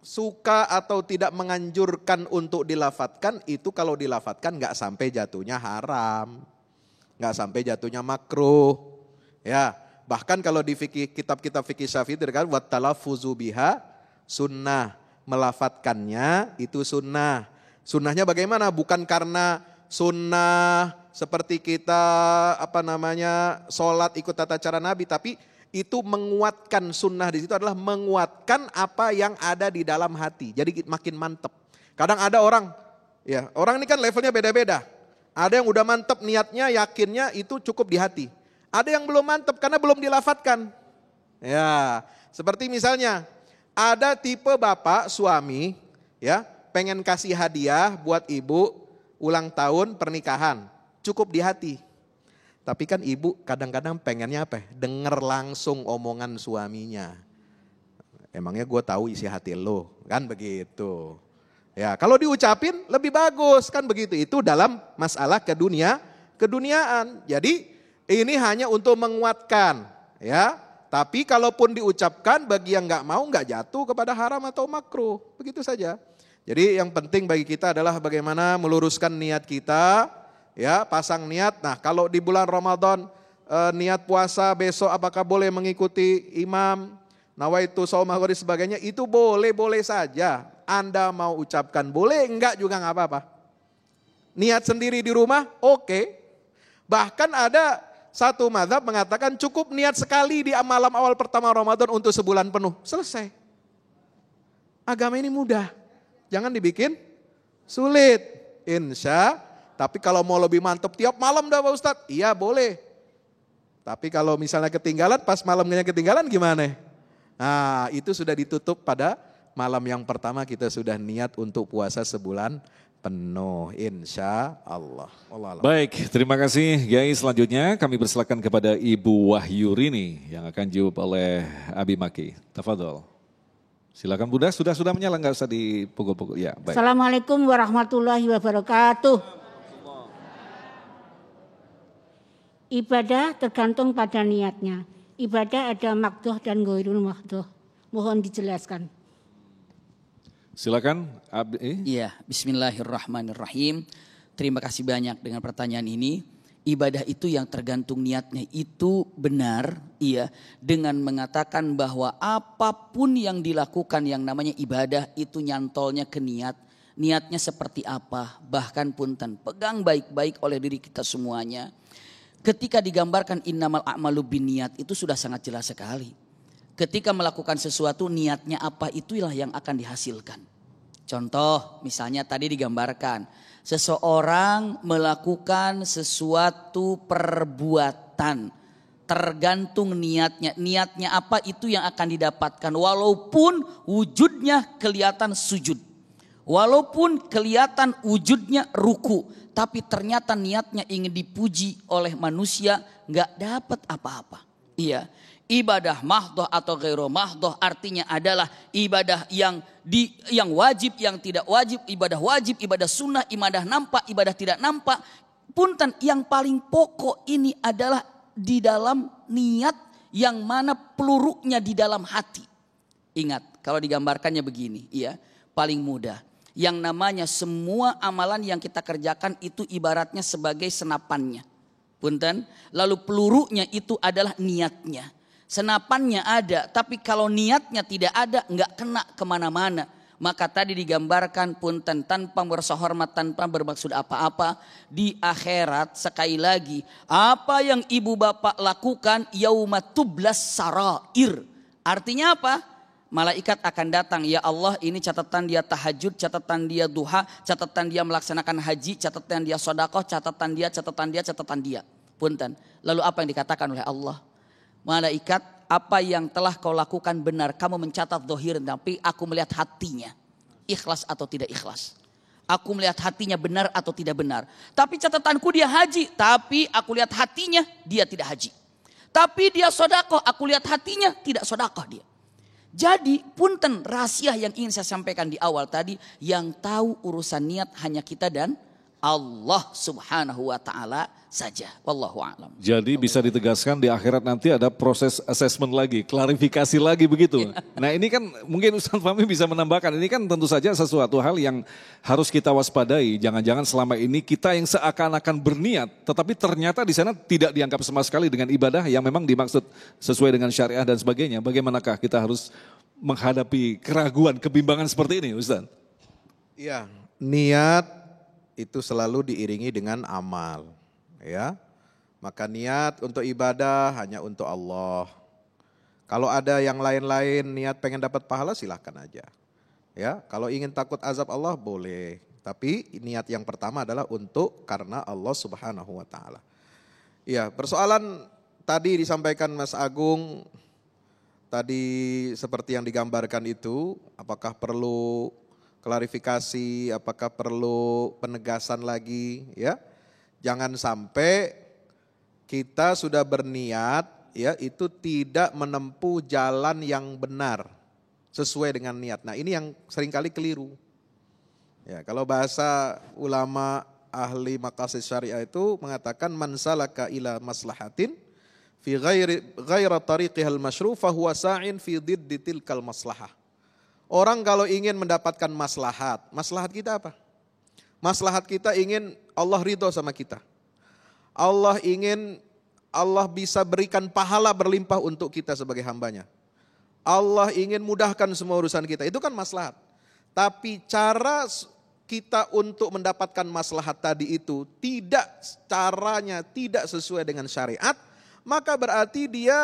suka atau tidak menganjurkan untuk dilafatkan itu kalau dilafatkan nggak sampai jatuhnya haram, nggak sampai jatuhnya makruh. Ya, bahkan kalau di kitab-kitab fikih Syafi'i kan wat talaffuzu biha sunnah, melafatkannya itu sunnah. Sunnahnya bagaimana? Bukan karena sunnah seperti kita sholat ikut tata cara Nabi, tapi itu menguatkan sunnah di situ adalah menguatkan apa yang ada di dalam hati. Jadi makin mantep. Kadang ada orang, ya orang ini kan levelnya beda-beda. Ada yang udah mantep niatnya, yakinnya itu cukup di hati. Ada yang belum mantep karena belum dilafatkan. Ya, seperti misalnya ada tipe bapak suami, ya pengen kasih hadiah buat ibu ulang tahun pernikahan, cukup di hati. Tapi kan ibu kadang-kadang pengennya apa? Dengar langsung omongan suaminya. Emangnya gue tahu isi hati lo, kan begitu. Ya kalau diucapin lebih bagus, kan begitu. Itu dalam masalah keduniaan. Jadi ini hanya untuk menguatkan, ya. Tapi kalaupun diucapkan bagi yang nggak mau nggak jatuh kepada haram atau makruh, begitu saja. Jadi yang penting bagi kita adalah bagaimana meluruskan niat kita, ya pasang niat. Nah kalau di bulan Ramadan niat puasa besok apakah boleh mengikuti imam, nawaitu shaumah dan sebagainya, itu boleh-boleh saja. Anda mau ucapkan boleh, enggak juga nggak apa-apa. Niat sendiri di rumah, oke. Bahkan ada satu mazhab mengatakan cukup niat sekali di malam awal pertama Ramadan untuk sebulan penuh. Selesai. Agama ini mudah. Jangan dibikin sulit. Tapi kalau mau lebih mantap tiap malam dah Pak Ustadz. Iya boleh. Tapi kalau misalnya ketinggalan, pas malamnya ketinggalan gimana? Nah itu sudah ditutup pada malam yang pertama kita sudah niat untuk puasa sebulan penuh, insya Allah. Baik, terima kasih Kiai. Selanjutnya kami persilakan kepada Ibu Wahyurini yang akan jawab oleh Abi Maki. Tafadhol. Silakan Bunda, sudah menyala, nggak usah dipukul-pukul. Ya, baik. Assalamualaikum warahmatullahi wabarakatuh. Ibadah tergantung pada niatnya. Ibadah ada makduh dan ghairul makduh. Mohon dijelaskan. Silakan. Iya, bismillahirrahmanirrahim. Terima kasih banyak dengan pertanyaan ini. Ibadah itu yang tergantung niatnya itu benar, iya, dengan mengatakan bahwa apapun yang dilakukan yang namanya ibadah itu nyantolnya ke niat. Niatnya seperti apa? Bahkan punten, pegang baik-baik oleh diri kita semuanya. Ketika digambarkan innamal a'malu binniyat itu sudah sangat jelas sekali. Ketika melakukan sesuatu niatnya apa itulah yang akan dihasilkan. Contoh misalnya tadi digambarkan seseorang melakukan sesuatu perbuatan tergantung niatnya. Niatnya apa itu yang akan didapatkan walaupun wujudnya kelihatan sujud. Walaupun kelihatan wujudnya ruku. Tapi ternyata niatnya ingin dipuji oleh manusia gak dapat apa-apa. Iya. Ibadah mahdoh atau ghairu mahdoh artinya adalah ibadah yang wajib, yang tidak wajib, ibadah sunnah, ibadah nampak, ibadah tidak nampak. Punten, yang paling pokok ini adalah di dalam niat yang mana pelurunya di dalam hati. Ingat, kalau digambarkannya begini, ya, paling mudah. Yang namanya semua amalan yang kita kerjakan itu ibaratnya sebagai senapannya. Punten, lalu pelurunya itu adalah niatnya. Senapannya ada, tapi kalau niatnya tidak ada, nggak kena kemana-mana. Maka tadi digambarkan punten, tanpa merasa hormat, tanpa bermaksud apa-apa. Di akhirat sekali lagi, apa yang ibu bapak lakukan yaumatublas sarair. Artinya apa? Malaikat akan datang, ya Allah ini catatan dia tahajud, catatan dia duha, catatan dia melaksanakan haji, catatan dia sodakoh, catatan dia. Punten. Lalu apa yang dikatakan oleh Allah? Malaikat, apa yang telah kau lakukan benar. Kamu mencatat zahir, tapi aku melihat hatinya. Ikhlas atau tidak ikhlas. Aku melihat hatinya benar atau tidak benar. Tapi catatanku dia haji, tapi aku lihat hatinya dia tidak haji. Tapi dia sodakoh, aku lihat hatinya tidak sodakoh dia. Jadi punten, rahasia yang ingin saya sampaikan di awal tadi, yang tahu urusan niat hanya kita dan Allah subhanahu wa ta'ala saja. Wallahu a'lam. Jadi bisa ditegaskan di akhirat nanti ada proses assessment lagi, klarifikasi lagi begitu. Nah ini kan mungkin Ustaz Fahmi bisa menambahkan, ini kan tentu saja sesuatu hal yang harus kita waspadai. Jangan-jangan selama ini kita yang seakan-akan berniat, tetapi ternyata di sana tidak dianggap sama sekali dengan ibadah yang memang dimaksud sesuai dengan syariah dan sebagainya. Bagaimanakah kita harus menghadapi keraguan, kebimbangan seperti ini Ustaz? Iya, niat itu selalu diiringi dengan amal, ya. Maka niat untuk ibadah hanya untuk Allah. Kalau ada yang lain-lain niat pengen dapat pahala silahkan aja. Ya, kalau ingin takut azab Allah boleh. Tapi niat yang pertama adalah untuk karena Allah Subhanahu wa taala. Ya, persoalan tadi disampaikan Mas Agung tadi seperti yang digambarkan itu, apakah perlu klarifikasi, apakah perlu penegasan lagi, ya. Jangan sampai kita sudah berniat, ya, itu tidak menempuh jalan yang benar sesuai dengan niat. Nah, ini yang seringkali keliru. Ya, kalau bahasa ulama ahli maqasid syariah itu mengatakan man salaka ila maslahatin fi ghaira tariqihal masyru' fa huwa sa'in fi diddi tilkal maslahah. Orang kalau ingin mendapatkan maslahat kita apa? Maslahat kita ingin Allah ridho sama kita. Allah ingin Allah bisa berikan pahala berlimpah untuk kita sebagai hambanya. Allah ingin mudahkan semua urusan kita, itu kan maslahat. Tapi cara kita untuk mendapatkan maslahat tadi itu caranya tidak sesuai dengan syariat, maka berarti dia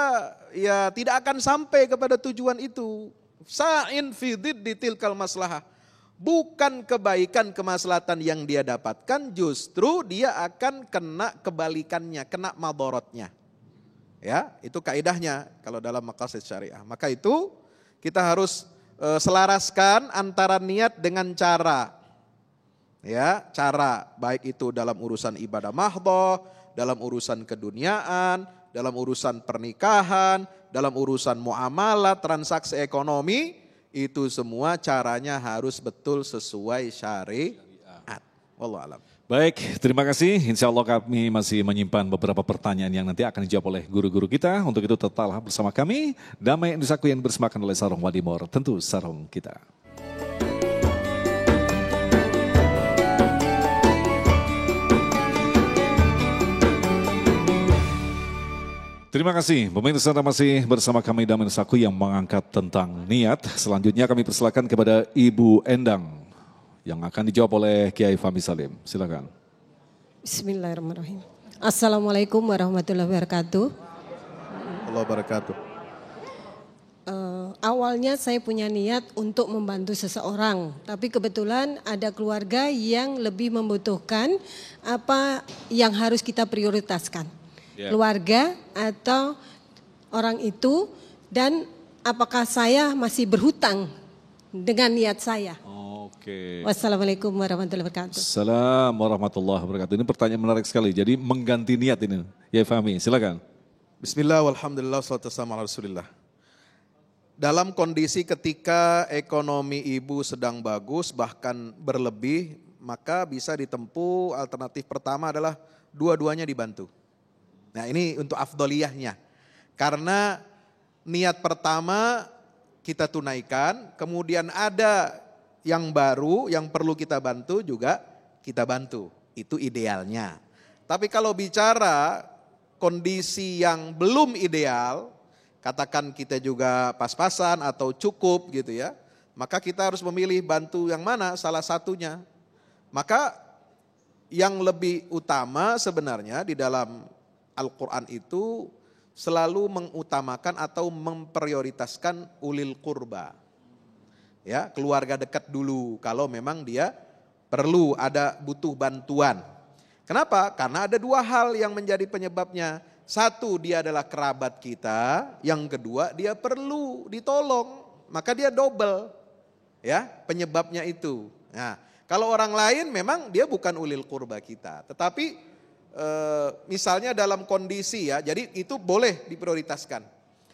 ya tidak akan sampai kepada tujuan itu. Sa'in fi dhiddi tilkal maslahah. Bukan kebaikan kemaslahatan yang dia dapatkan, justru dia akan kena kebalikannya, kena madorotnya. Ya, itu kaidahnya kalau dalam maqasid syariah. Maka itu kita harus selaraskan antara niat dengan cara. Ya, cara baik itu dalam urusan ibadah mahdhah, dalam urusan keduniaan, dalam urusan pernikahan, dalam urusan muamalah, transaksi ekonomi, itu semua caranya harus betul sesuai syariat. Wallahu a'lam. Baik, terima kasih. Insya Allah kami masih menyimpan beberapa pertanyaan yang nanti akan dijawab oleh guru-guru kita. Untuk itu tetaplah bersama kami. Damai Indosaku yang bersemakan oleh Sarung Wadimor, tentu sarung kita. Terima kasih, pemirsa masih bersama kami Damai Indosaku yang mengangkat tentang niat. Selanjutnya kami persilakan kepada Ibu Endang yang akan dijawab oleh Kiai Fahmi Salim. Silakan. Bismillahirrahmanirrahim. Assalamualaikum warahmatullahi wabarakatuh. Allah wabarakatuh. Awalnya saya punya niat untuk membantu seseorang, tapi kebetulan ada keluarga yang lebih membutuhkan apa yang harus kita prioritaskan. Keluarga atau orang itu, dan apakah saya masih berhutang dengan niat saya. Oke. Wassalamualaikum warahmatullahi wabarakatuh. Assalamualaikum warahmatullahi wabarakatuh. Ini pertanyaan menarik sekali. Jadi mengganti niat ini. Ya Fahmi, silakan. Bismillah, walhamdulillah, salatu wassalamu ala rasulillah. Dalam kondisi ketika ekonomi ibu sedang bagus, bahkan berlebih, maka bisa ditempuh alternatif pertama adalah dua-duanya dibantu. Nah ini untuk afdoliyahnya. Karena niat pertama kita tunaikan, kemudian ada yang baru yang perlu kita bantu juga kita bantu. Itu idealnya. Tapi kalau bicara kondisi yang belum ideal, katakan kita juga pas-pasan atau cukup gitu ya, maka kita harus memilih bantu yang mana salah satunya. Maka yang lebih utama sebenarnya di dalam Al-Quran itu selalu mengutamakan atau memprioritaskan ulil qurba. Ya, keluarga dekat dulu kalau memang dia perlu butuh bantuan. Kenapa? Karena ada dua hal yang menjadi penyebabnya. Satu, dia adalah kerabat kita. Yang kedua, dia perlu ditolong. Maka dia double ya penyebabnya itu. Nah, kalau orang lain memang dia bukan ulil qurba kita. Tetapi misalnya dalam kondisi ya, jadi itu boleh diprioritaskan.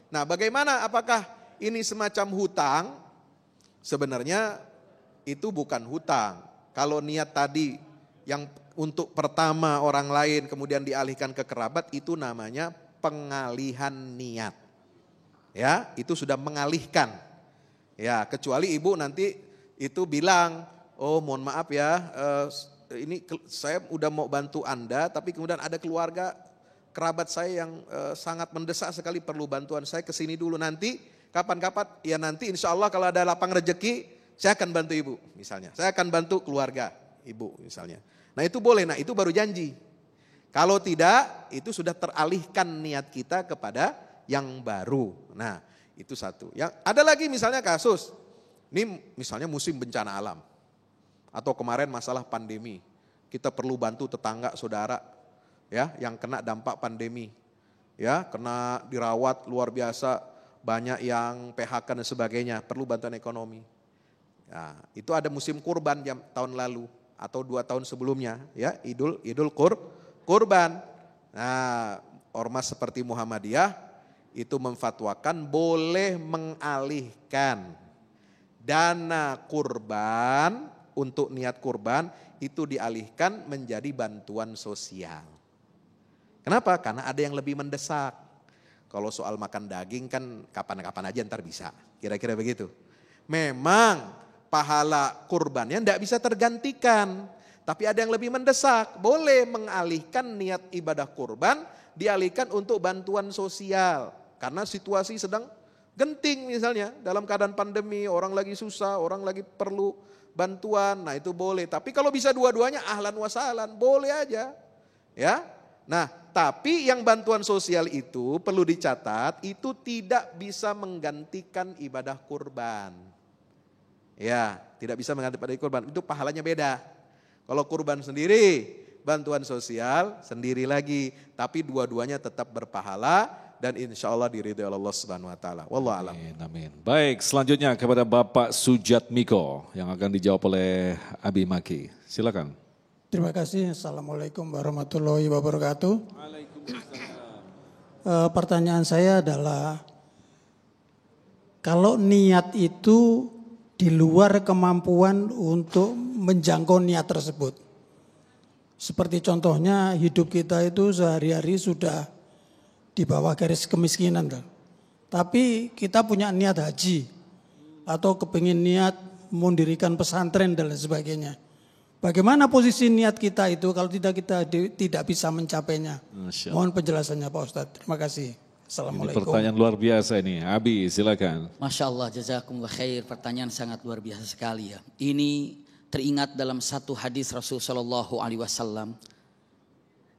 Nah, bagaimana apakah ini semacam hutang? Sebenarnya itu bukan hutang. Kalau niat tadi yang untuk pertama orang lain kemudian dialihkan ke kerabat, itu namanya pengalihan niat. Ya, itu sudah mengalihkan. Ya, kecuali ibu nanti itu bilang, oh mohon maaf ya, ini saya udah mau bantu Anda, tapi kemudian ada keluarga kerabat saya yang sangat mendesak sekali perlu bantuan saya, kesini dulu nanti kapan-kapan, ya nanti insya Allah kalau ada lapang rezeki saya akan bantu ibu misalnya, saya akan bantu keluarga ibu misalnya. Nah itu boleh, nah itu baru janji. Kalau tidak, itu sudah teralihkan niat kita kepada yang baru. Nah itu satu. Yang ada lagi misalnya kasus, ini misalnya musim bencana alam. Atau kemarin masalah pandemi, kita perlu bantu tetangga saudara ya yang kena dampak pandemi. Ya, kena dirawat luar biasa, banyak yang PHK dan sebagainya, perlu bantuan ekonomi. Nah, itu ada musim kurban tahun lalu. Atau 2 tahun sebelumnya ya Idul Kurban. Nah, ormas seperti Muhammadiyah itu memfatwakan boleh mengalihkan dana kurban untuk niat kurban itu dialihkan menjadi bantuan sosial. Kenapa? Karena ada yang lebih mendesak. Kalau soal makan daging kan kapan-kapan aja ntar bisa. Kira-kira begitu. Memang pahala kurbannya tidak bisa tergantikan. Tapi ada yang lebih mendesak. Boleh mengalihkan niat ibadah kurban, dialihkan untuk bantuan sosial. Karena situasi sedang genting misalnya. Dalam keadaan pandemi, orang lagi susah, orang lagi perlu bantuan. Nah itu boleh. Tapi kalau bisa dua-duanya ahlan wa sahlan, boleh aja. Ya. Nah tapi yang bantuan sosial itu perlu dicatat, itu tidak bisa menggantikan ibadah kurban. Ya, tidak bisa mengganti pada kurban, itu pahalanya beda. Kalau kurban sendiri, bantuan sosial sendiri lagi, tapi dua-duanya tetap berpahala dan insya Allah diridhoi Allah Subhanahu Wa Taala. Wallahu a'lam. Amin. Baik, selanjutnya kepada Bapak Sujatmiko yang akan dijawab oleh Abi Maki. Silakan. Terima kasih. Assalamualaikum warahmatullahi wabarakatuh. Waalaikumsalam. Pertanyaan saya adalah, kalau niat itu di luar kemampuan untuk menjangkau niat tersebut. Seperti contohnya hidup kita itu sehari-hari sudah di bawah garis kemiskinan kan. Tapi kita punya niat haji atau kepingin niat mendirikan pesantren dan lain sebagainya. Bagaimana posisi niat kita itu kalau kita tidak bisa mencapainya? Mohon penjelasannya Pak Ustadz. Terima kasih. Assalamualaikum. Ini pertanyaan luar biasa ini. Abi silakan. Masya Allah, jazakumullah khair. Pertanyaan sangat luar biasa sekali ya. Ini teringat dalam satu hadis Rasul Shallallahu Alaihi Wasallam.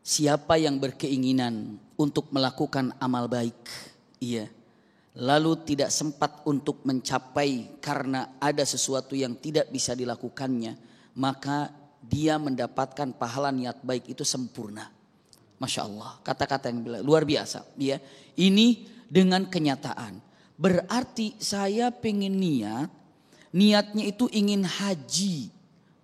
Siapa yang berkeinginan untuk melakukan amal baik, iya, lalu tidak sempat untuk mencapai karena ada sesuatu yang tidak bisa dilakukannya, maka dia mendapatkan pahala niat baik itu sempurna. Masya Allah, kata-kata yang luar biasa. Ya, ini dengan kenyataan. Berarti saya pengen niatnya itu ingin haji.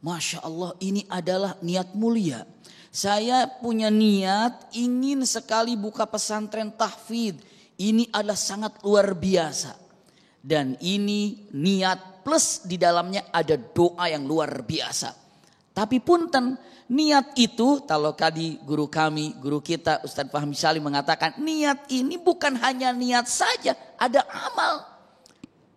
Masya Allah, ini adalah niat mulia. Saya punya niat ingin sekali buka pesantren tahfidz. Ini adalah sangat luar biasa. Dan ini niat plus di dalamnya ada doa yang luar biasa. Tapi punten, niat itu kalau tadi guru kita Ustadz Fahmi Salim mengatakan niat ini bukan hanya niat saja, ada amal.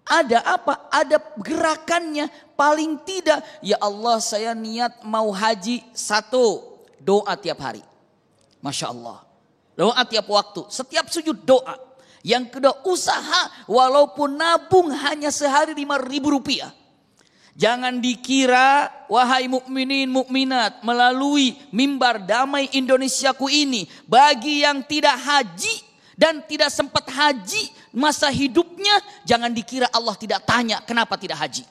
Ada apa? Ada gerakannya. Paling tidak, ya Allah saya niat mau haji 1, doa tiap hari. Masya Allah. Doa tiap waktu, setiap sujud doa. Yang kedua usaha, walaupun nabung hanya sehari 5.000 rupiah. Jangan dikira wahai mukminin mukminat melalui mimbar Damai Indonesiaku ini, bagi yang tidak haji dan tidak sempat haji masa hidupnya, jangan dikira Allah tidak tanya kenapa tidak haji.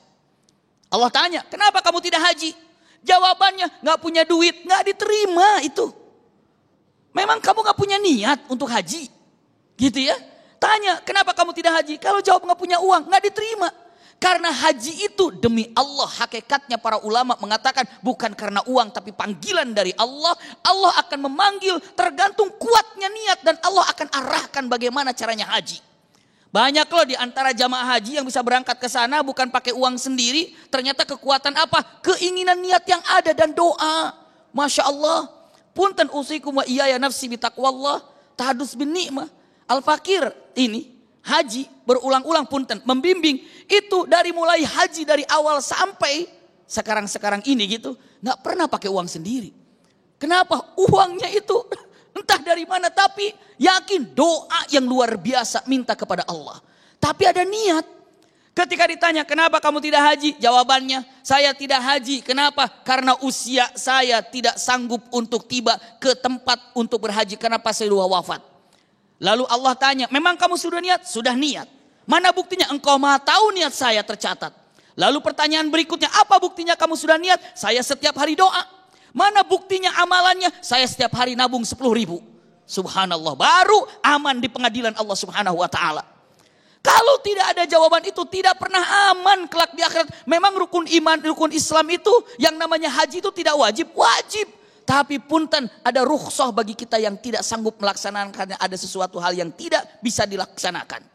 Allah tanya kenapa kamu tidak haji? Jawabannya nggak punya duit, nggak diterima itu. Memang kamu nggak punya niat untuk haji, gitu ya? Tanya kenapa kamu tidak haji? Kalau jawab nggak punya uang, nggak diterima. Karena haji itu demi Allah, hakikatnya para ulama mengatakan bukan karena uang tapi panggilan dari Allah. Allah akan memanggil tergantung kuatnya niat dan Allah akan arahkan bagaimana caranya haji. Banyak loh di antara jamaah haji yang bisa berangkat ke sana bukan pakai uang sendiri. Ternyata kekuatan apa? Keinginan niat yang ada dan doa. Masya Allah. Punten usikum wa iyaya nafsi bitaqwallah. Tahadus bin ni'mah. Al-Fakir ini haji berulang-ulang punten membimbing itu dari mulai haji dari awal sampai sekarang ini gitu nggak pernah pakai uang sendiri. Kenapa? Uangnya itu entah dari mana tapi yakin doa yang luar biasa minta kepada Allah. Tapi ada niat. Ketika ditanya kenapa kamu tidak haji? Jawabannya saya tidak haji. Kenapa? Karena usia saya tidak sanggup untuk tiba ke tempat untuk berhaji karena pas saya wafat. Lalu Allah tanya, memang kamu sudah niat? Sudah niat. Mana buktinya? Engkau maha tahu niat saya tercatat. Lalu pertanyaan berikutnya, apa buktinya kamu sudah niat? Saya setiap hari doa. Mana buktinya amalannya? Saya setiap hari nabung 10.000. Subhanallah, baru aman di pengadilan Allah Subhanahu wa ta'ala. Kalau tidak ada jawaban itu, tidak pernah aman kelak di akhirat. Memang rukun iman, rukun Islam itu, yang namanya haji itu tidak wajib. Wajib. Tapi punten ada rukhsah bagi kita yang tidak sanggup melaksanakan karena ada sesuatu hal yang tidak bisa dilaksanakan.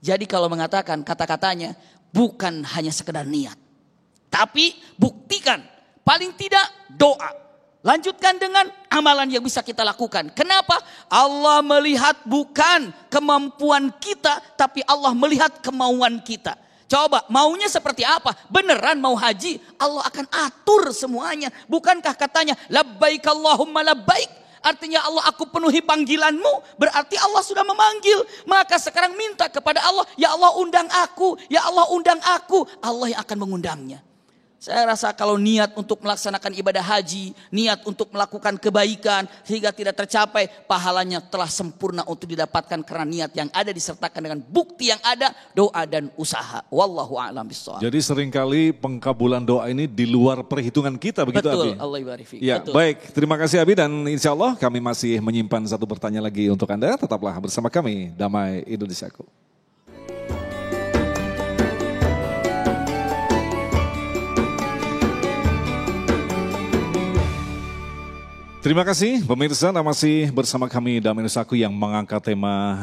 Jadi kalau mengatakan kata-katanya bukan hanya sekedar niat. Tapi buktikan paling tidak doa. Lanjutkan dengan amalan yang bisa kita lakukan. Kenapa? Allah melihat bukan kemampuan kita tapi Allah melihat kemauan kita. Coba maunya seperti apa? Beneran mau haji? Allah akan atur semuanya. Bukankah katanya labbaik Allahumma labbaik? Artinya Allah aku penuhi panggilanmu. Berarti Allah sudah memanggil. Maka sekarang minta kepada Allah. Ya Allah undang aku. Ya Allah undang aku. Allah yang akan mengundangnya. Saya rasa kalau niat untuk melaksanakan ibadah haji, niat untuk melakukan kebaikan sehingga tidak tercapai, pahalanya telah sempurna untuk didapatkan karena niat yang ada disertakan dengan bukti yang ada, doa dan usaha. Wallahu a'lam bishawab. Jadi seringkali pengkabulan doa ini di luar perhitungan kita begitu Betul, Abi? Allah ibarik fiik. Ya, betul. Baik, terima kasih Abi dan insya Allah kami masih menyimpan satu pertanyaan lagi untuk Anda. Tetaplah bersama kami, Damai Indonesiaku. Terima kasih pemirsa, masih bersama kami Damai Indonesiaku yang mengangkat tema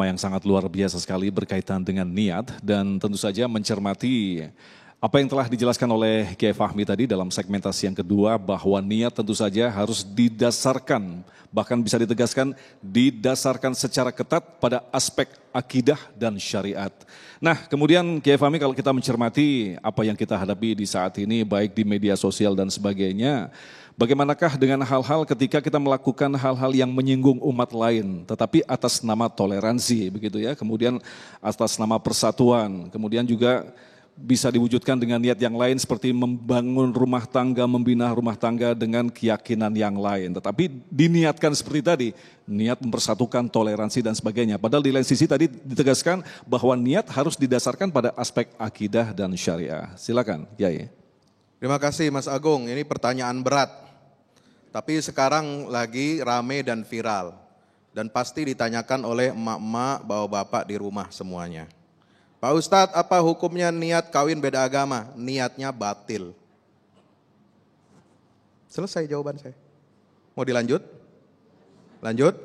yang sangat luar biasa sekali berkaitan dengan niat dan tentu saja mencermati apa yang telah dijelaskan oleh Kiai Fahmi tadi dalam segmentasi yang kedua bahwa niat tentu saja harus didasarkan, bahkan bisa ditegaskan didasarkan secara ketat pada aspek akidah dan syariat. Nah kemudian Kiai Fahmi kalau kita mencermati apa yang kita hadapi di saat ini baik di media sosial dan sebagainya, bagaimanakah dengan hal-hal ketika kita melakukan hal-hal yang menyinggung umat lain, tetapi atas nama toleransi, begitu ya, kemudian atas nama persatuan, kemudian juga bisa diwujudkan dengan niat yang lain seperti membangun rumah tangga, membina rumah tangga dengan keyakinan yang lain. Tetapi diniatkan seperti tadi, niat mempersatukan, toleransi dan sebagainya. Padahal di lain sisi tadi ditegaskan bahwa niat harus didasarkan pada aspek akidah dan syariah. Silakan, Kiai. Terima kasih Mas Agung, ini pertanyaan berat. Tapi sekarang lagi rame dan viral. Dan pasti ditanyakan oleh emak-emak, bapak-bapak di rumah semuanya. Pak Ustadz, apa hukumnya niat kawin beda agama? Niatnya batil. Selesai jawaban saya. Mau dilanjut? Lanjut.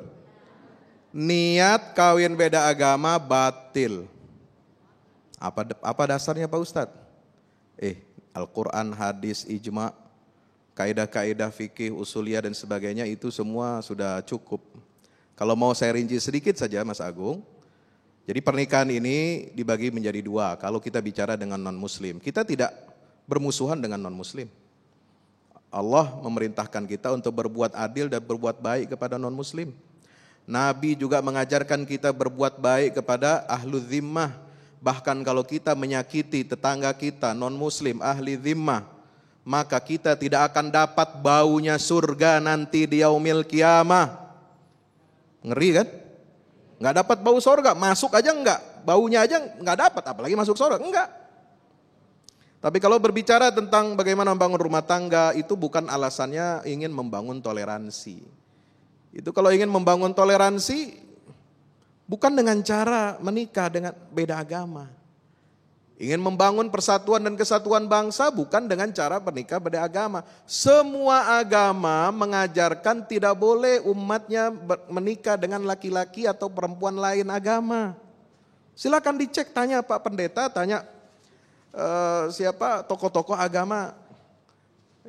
Niat kawin beda agama batil. Apa dasarnya Pak Ustadz? Al-Quran, hadis, ijma, kaidah-kaidah fikih, usuliyah dan sebagainya itu semua sudah cukup. Kalau mau saya rinci sedikit saja Mas Agung. Jadi pernikahan ini dibagi menjadi dua. Kalau kita bicara dengan non-muslim, kita tidak bermusuhan dengan non-muslim. Allah memerintahkan kita untuk berbuat adil dan berbuat baik kepada non-muslim. Nabi juga mengajarkan kita berbuat baik kepada ahlu zimmah. Bahkan kalau kita menyakiti tetangga kita non-muslim, ahli zimmah, maka kita tidak akan dapat baunya surga nanti di yaumil kiamah. Ngeri kan? Nggak dapat bau surga, masuk aja enggak, baunya aja nggak dapat, apalagi masuk surga, enggak. Tapi kalau berbicara tentang bagaimana membangun rumah tangga, itu bukan alasannya ingin membangun toleransi. Itu kalau ingin membangun toleransi, bukan dengan cara menikah dengan beda agama. Ingin membangun persatuan dan kesatuan bangsa bukan dengan cara menikah beda agama. Semua agama mengajarkan tidak boleh umatnya menikah dengan laki-laki atau perempuan lain agama. Silakan dicek, tanya Pak Pendeta, tanya siapa tokoh-tokoh agama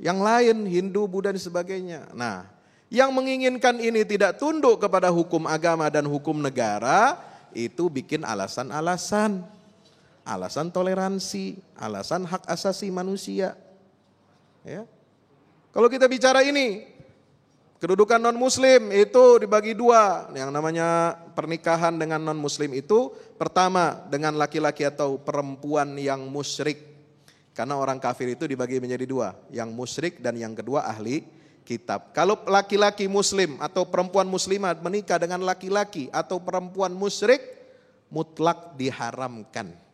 yang lain, Hindu, Buddha dan sebagainya. Nah, yang menginginkan ini tidak tunduk kepada hukum agama dan hukum negara, itu bikin alasan-alasan. Alasan toleransi, alasan hak asasi manusia. Ya. Kalau kita bicara ini, kedudukan non-muslim itu dibagi dua. Yang namanya pernikahan dengan non-muslim itu, pertama dengan laki-laki atau perempuan yang musyrik. Karena orang kafir itu dibagi menjadi dua, yang musyrik dan yang kedua ahli kitab. Kalau laki-laki muslim atau perempuan muslimah menikah dengan laki-laki atau perempuan musyrik, mutlak diharamkan.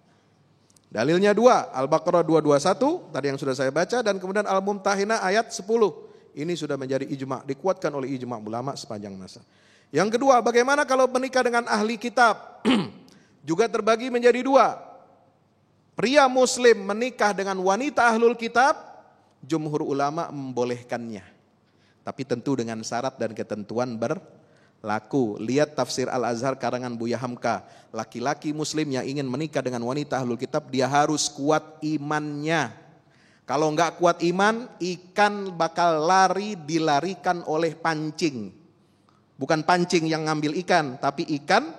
Dalilnya dua, Al-Baqarah 221, tadi yang sudah saya baca, dan kemudian Al-Mumtahinah ayat 10. Ini sudah menjadi ijma', dikuatkan oleh ijma' ulama sepanjang masa. Yang kedua, bagaimana kalau menikah dengan ahli kitab? Juga terbagi menjadi dua. Pria muslim menikah dengan wanita ahlul kitab, jumhur ulama membolehkannya. Tapi tentu dengan syarat dan ketentuan berlaku. Lihat tafsir Al-Azhar karangan Buya Hamka. Laki-laki muslim yang ingin menikah dengan wanita ahlul kitab, dia harus kuat imannya. Kalau enggak kuat iman, ikan bakal lari dilarikan oleh pancing. Bukan pancing yang ngambil ikan, tapi ikan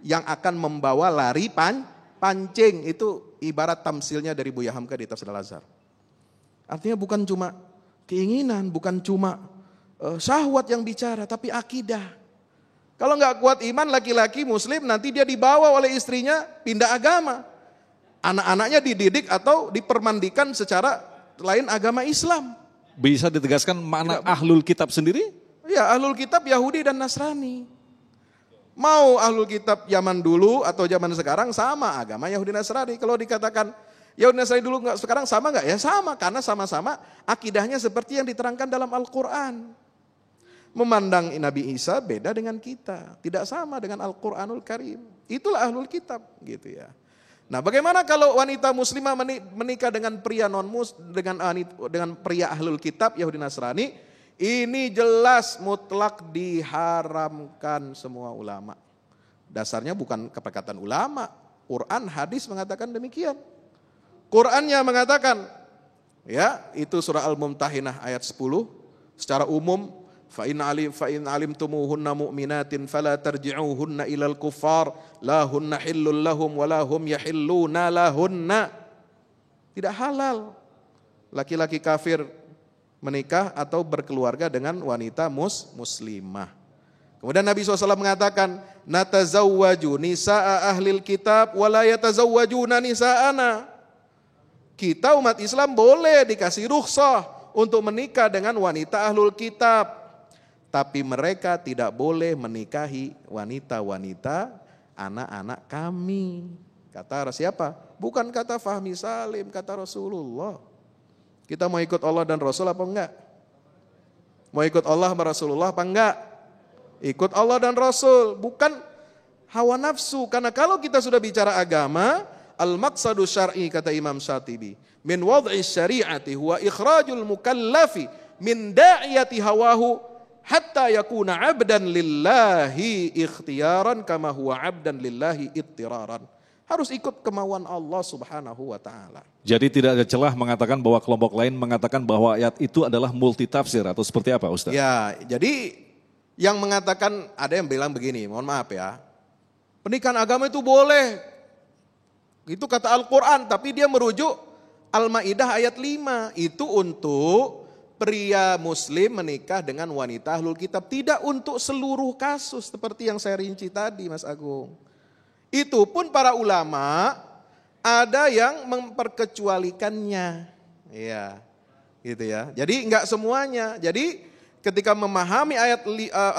yang akan membawa lari pancing. Itu ibarat tamsilnya dari Buya Hamka di tafsir Al-Azhar. Artinya bukan cuma keinginan, bukan cuma syahwat yang bicara, tapi akidah. Kalau nggak kuat iman laki-laki muslim, nanti dia dibawa oleh istrinya pindah agama. Anak-anaknya dididik atau dipermandikan secara lain agama Islam. Bisa ditegaskan makna ahlul kitab sendiri? Ya, ahlul kitab Yahudi dan Nasrani. Mau ahlul kitab zaman dulu atau zaman sekarang sama agama Yahudi Nasrani. Kalau dikatakan Yahudi Nasrani dulu nggak sekarang sama nggak? Ya sama, karena sama-sama akidahnya seperti yang diterangkan dalam Al-Quran. Memandang Nabi Isa beda dengan kita, tidak sama dengan Al-Quranul Karim. Itulah ahlul kitab, gitu ya. Nah, bagaimana kalau wanita muslimah menikah dengan pria dengan pria ahlul kitab Yahudi Nasrani? Ini jelas mutlak diharamkan semua ulama. Dasarnya bukan perkataan ulama, Quran, hadis mengatakan demikian. Qurannya mengatakan, ya, itu surah Al-Mumtahinah ayat 10 secara umum. Fa in alimtumuhunna mu'minatin fala tarji'uhunna ilal kuffar la hunna hillul lahum wa la hum yahilluna lahunna. Tidak halal laki-laki kafir menikah atau berkeluarga dengan wanita muslimah. Kemudian Nabi SAW mengatakan, natazawwaju nisa'a ahlil kitab wa la yatazawwajuna nisa'ana. Kita umat Islam boleh dikasih rukhsah untuk menikah dengan wanita ahlul kitab. Tapi mereka tidak boleh menikahi wanita-wanita anak-anak kami. Kata siapa? Bukan kata Fahmi Salim, kata Rasulullah. Kita mau ikut Allah dan Rasul apa enggak? Mau ikut Allah dan Rasulullah apa enggak? Ikut Allah dan Rasul, bukan hawa nafsu. Karena kalau kita sudah bicara agama, al-maqsadu syar'i kata Imam Syatibi, min wad'i syari'ati huwa ikhrajul mukallafi min da'iyati hawahu hatta yakuna 'abdan lillahi ikhtiyaran kama huwa 'abdan lillahi ittiraran. Harus ikut kemauan Allah Subhanahu wa taala. Jadi tidak ada celah mengatakan bahwa kelompok lain mengatakan bahwa ayat itu adalah multitafsir atau seperti apa, Ustaz? Ya, jadi yang mengatakan, ada yang bilang begini, mohon maaf ya. Pernikahan agama itu boleh. Itu kata Al-Qur'an, tapi dia merujuk Al-Maidah ayat 5. Itu untuk pria muslim menikah dengan wanita ahlul kitab, tidak untuk seluruh kasus seperti yang saya rinci tadi, Mas Agung. Itu pun para ulama ada yang memperkecualikannya, ya, gitu ya. Jadi enggak semuanya. Jadi ketika memahami ayat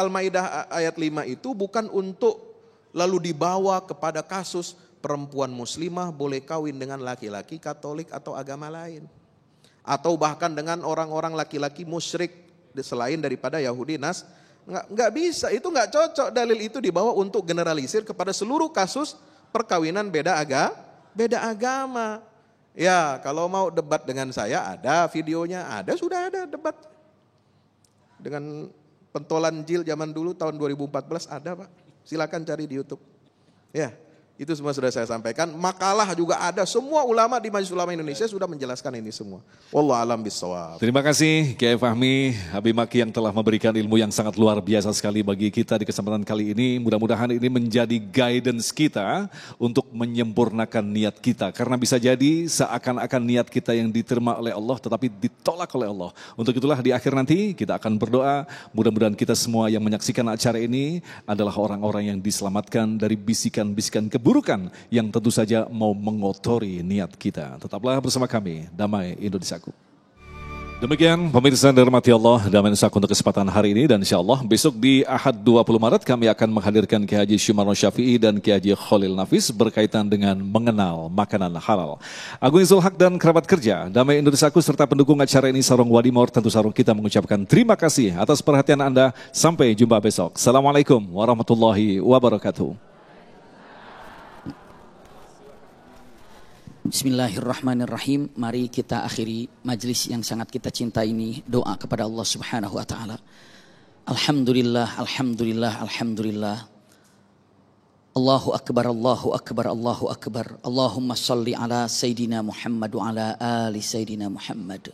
Al-Maidah ayat 5 itu bukan untuk lalu dibawa kepada kasus perempuan muslimah boleh kawin dengan laki-laki Katolik atau agama lain, atau bahkan dengan orang-orang laki-laki musyrik selain daripada Yahudi Nggak bisa, itu nggak cocok. Dalil itu dibawa untuk generalisir kepada seluruh kasus perkawinan beda agama. Ya, kalau mau debat dengan saya ada videonya, sudah ada debat. Dengan pentolan jil zaman dulu tahun 2014 ada, Pak. Silakan cari di YouTube. Ya, itu semua sudah saya sampaikan. Makalah juga ada. Semua ulama di Majelis Ulama Indonesia sudah menjelaskan ini semua. Wallahu a'lam bishawab. Terima kasih Kiai Fahmi Habib Maki yang telah memberikan ilmu yang sangat luar biasa sekali bagi kita di kesempatan kali ini. Mudah-mudahan ini menjadi guidance kita untuk menyempurnakan niat kita. Karena bisa jadi seakan-akan niat kita yang diterima oleh Allah tetapi ditolak oleh Allah. Untuk itulah di akhir nanti kita akan berdoa. Mudah-mudahan kita semua yang menyaksikan acara ini adalah orang-orang yang diselamatkan dari bisikan-bisikan keburukan yang tentu saja mau mengotori niat kita. Tetaplah bersama kami, Damai Indonesiaku. Demikian pemirsa dan dirahmati Allah, Damai Indonesiaku untuk kesempatan hari ini, dan insya Allah besok di Ahad 20 Maret kami akan menghadirkan Kiai Haji Syumarno Syafi'i dan Kiai Haji Khalil Nafis berkaitan dengan mengenal makanan halal. Agung Izul Haq dan kerabat kerja Damai Indonesiaku serta pendukung acara ini Sarung Wadimor, tentu Sarung kita mengucapkan terima kasih atas perhatian Anda. Sampai jumpa besok. Assalamualaikum warahmatullahi wabarakatuh. Bismillahirrahmanirrahim. Mari kita akhiri majlis yang sangat kita cintai ini, doa kepada Allah Subhanahu wa taala. Alhamdulillah, alhamdulillah, alhamdulillah. Allahu akbar, Allahu akbar, Allahu akbar. Allahumma salli ala Sayyidina Muhammad wa ala ali Sayyidina Muhammad.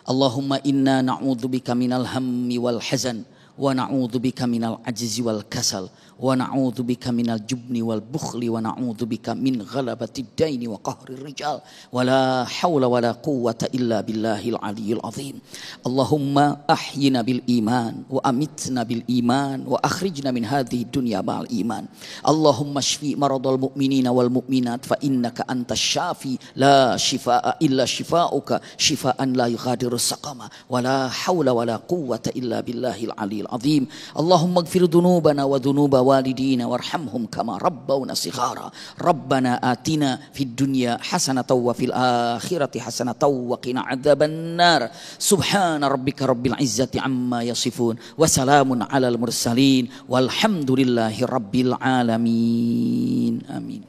Allahumma inna na'udzubika minal hammi wal hazan wa na'udzubika minal ajzi wal kasal wa na'udzubika minal jubni wal bukhli wa na'udzubika min ghalabatid daini wa qahrir rijal wa la hawla wa la quwwata illa billahil aliyyil azim. Allahumma ahyina bil iman wa amitna bil iman wa akhrijna min hadhihi dunya ma'al iman. Allahumma shfi maradal mu'minina wal mu'minat fa innaka antas syafi la shifaa illa shifauka shifaan la yughadiru saqama wa la hawla wa la quwwata illa billahil aliyyil azim. Allahumma ighfir dhunubana wa dhunuba والدينا وارحمهم كما ربونا صغارا ربنا آتنا في الدنيا حسنة وفي الآخرة حسنة وقنا عذاب النار سبحان ربك رب العزة عما يصفون وسلام على المرسلين والحمد لله رب العالمين آمين.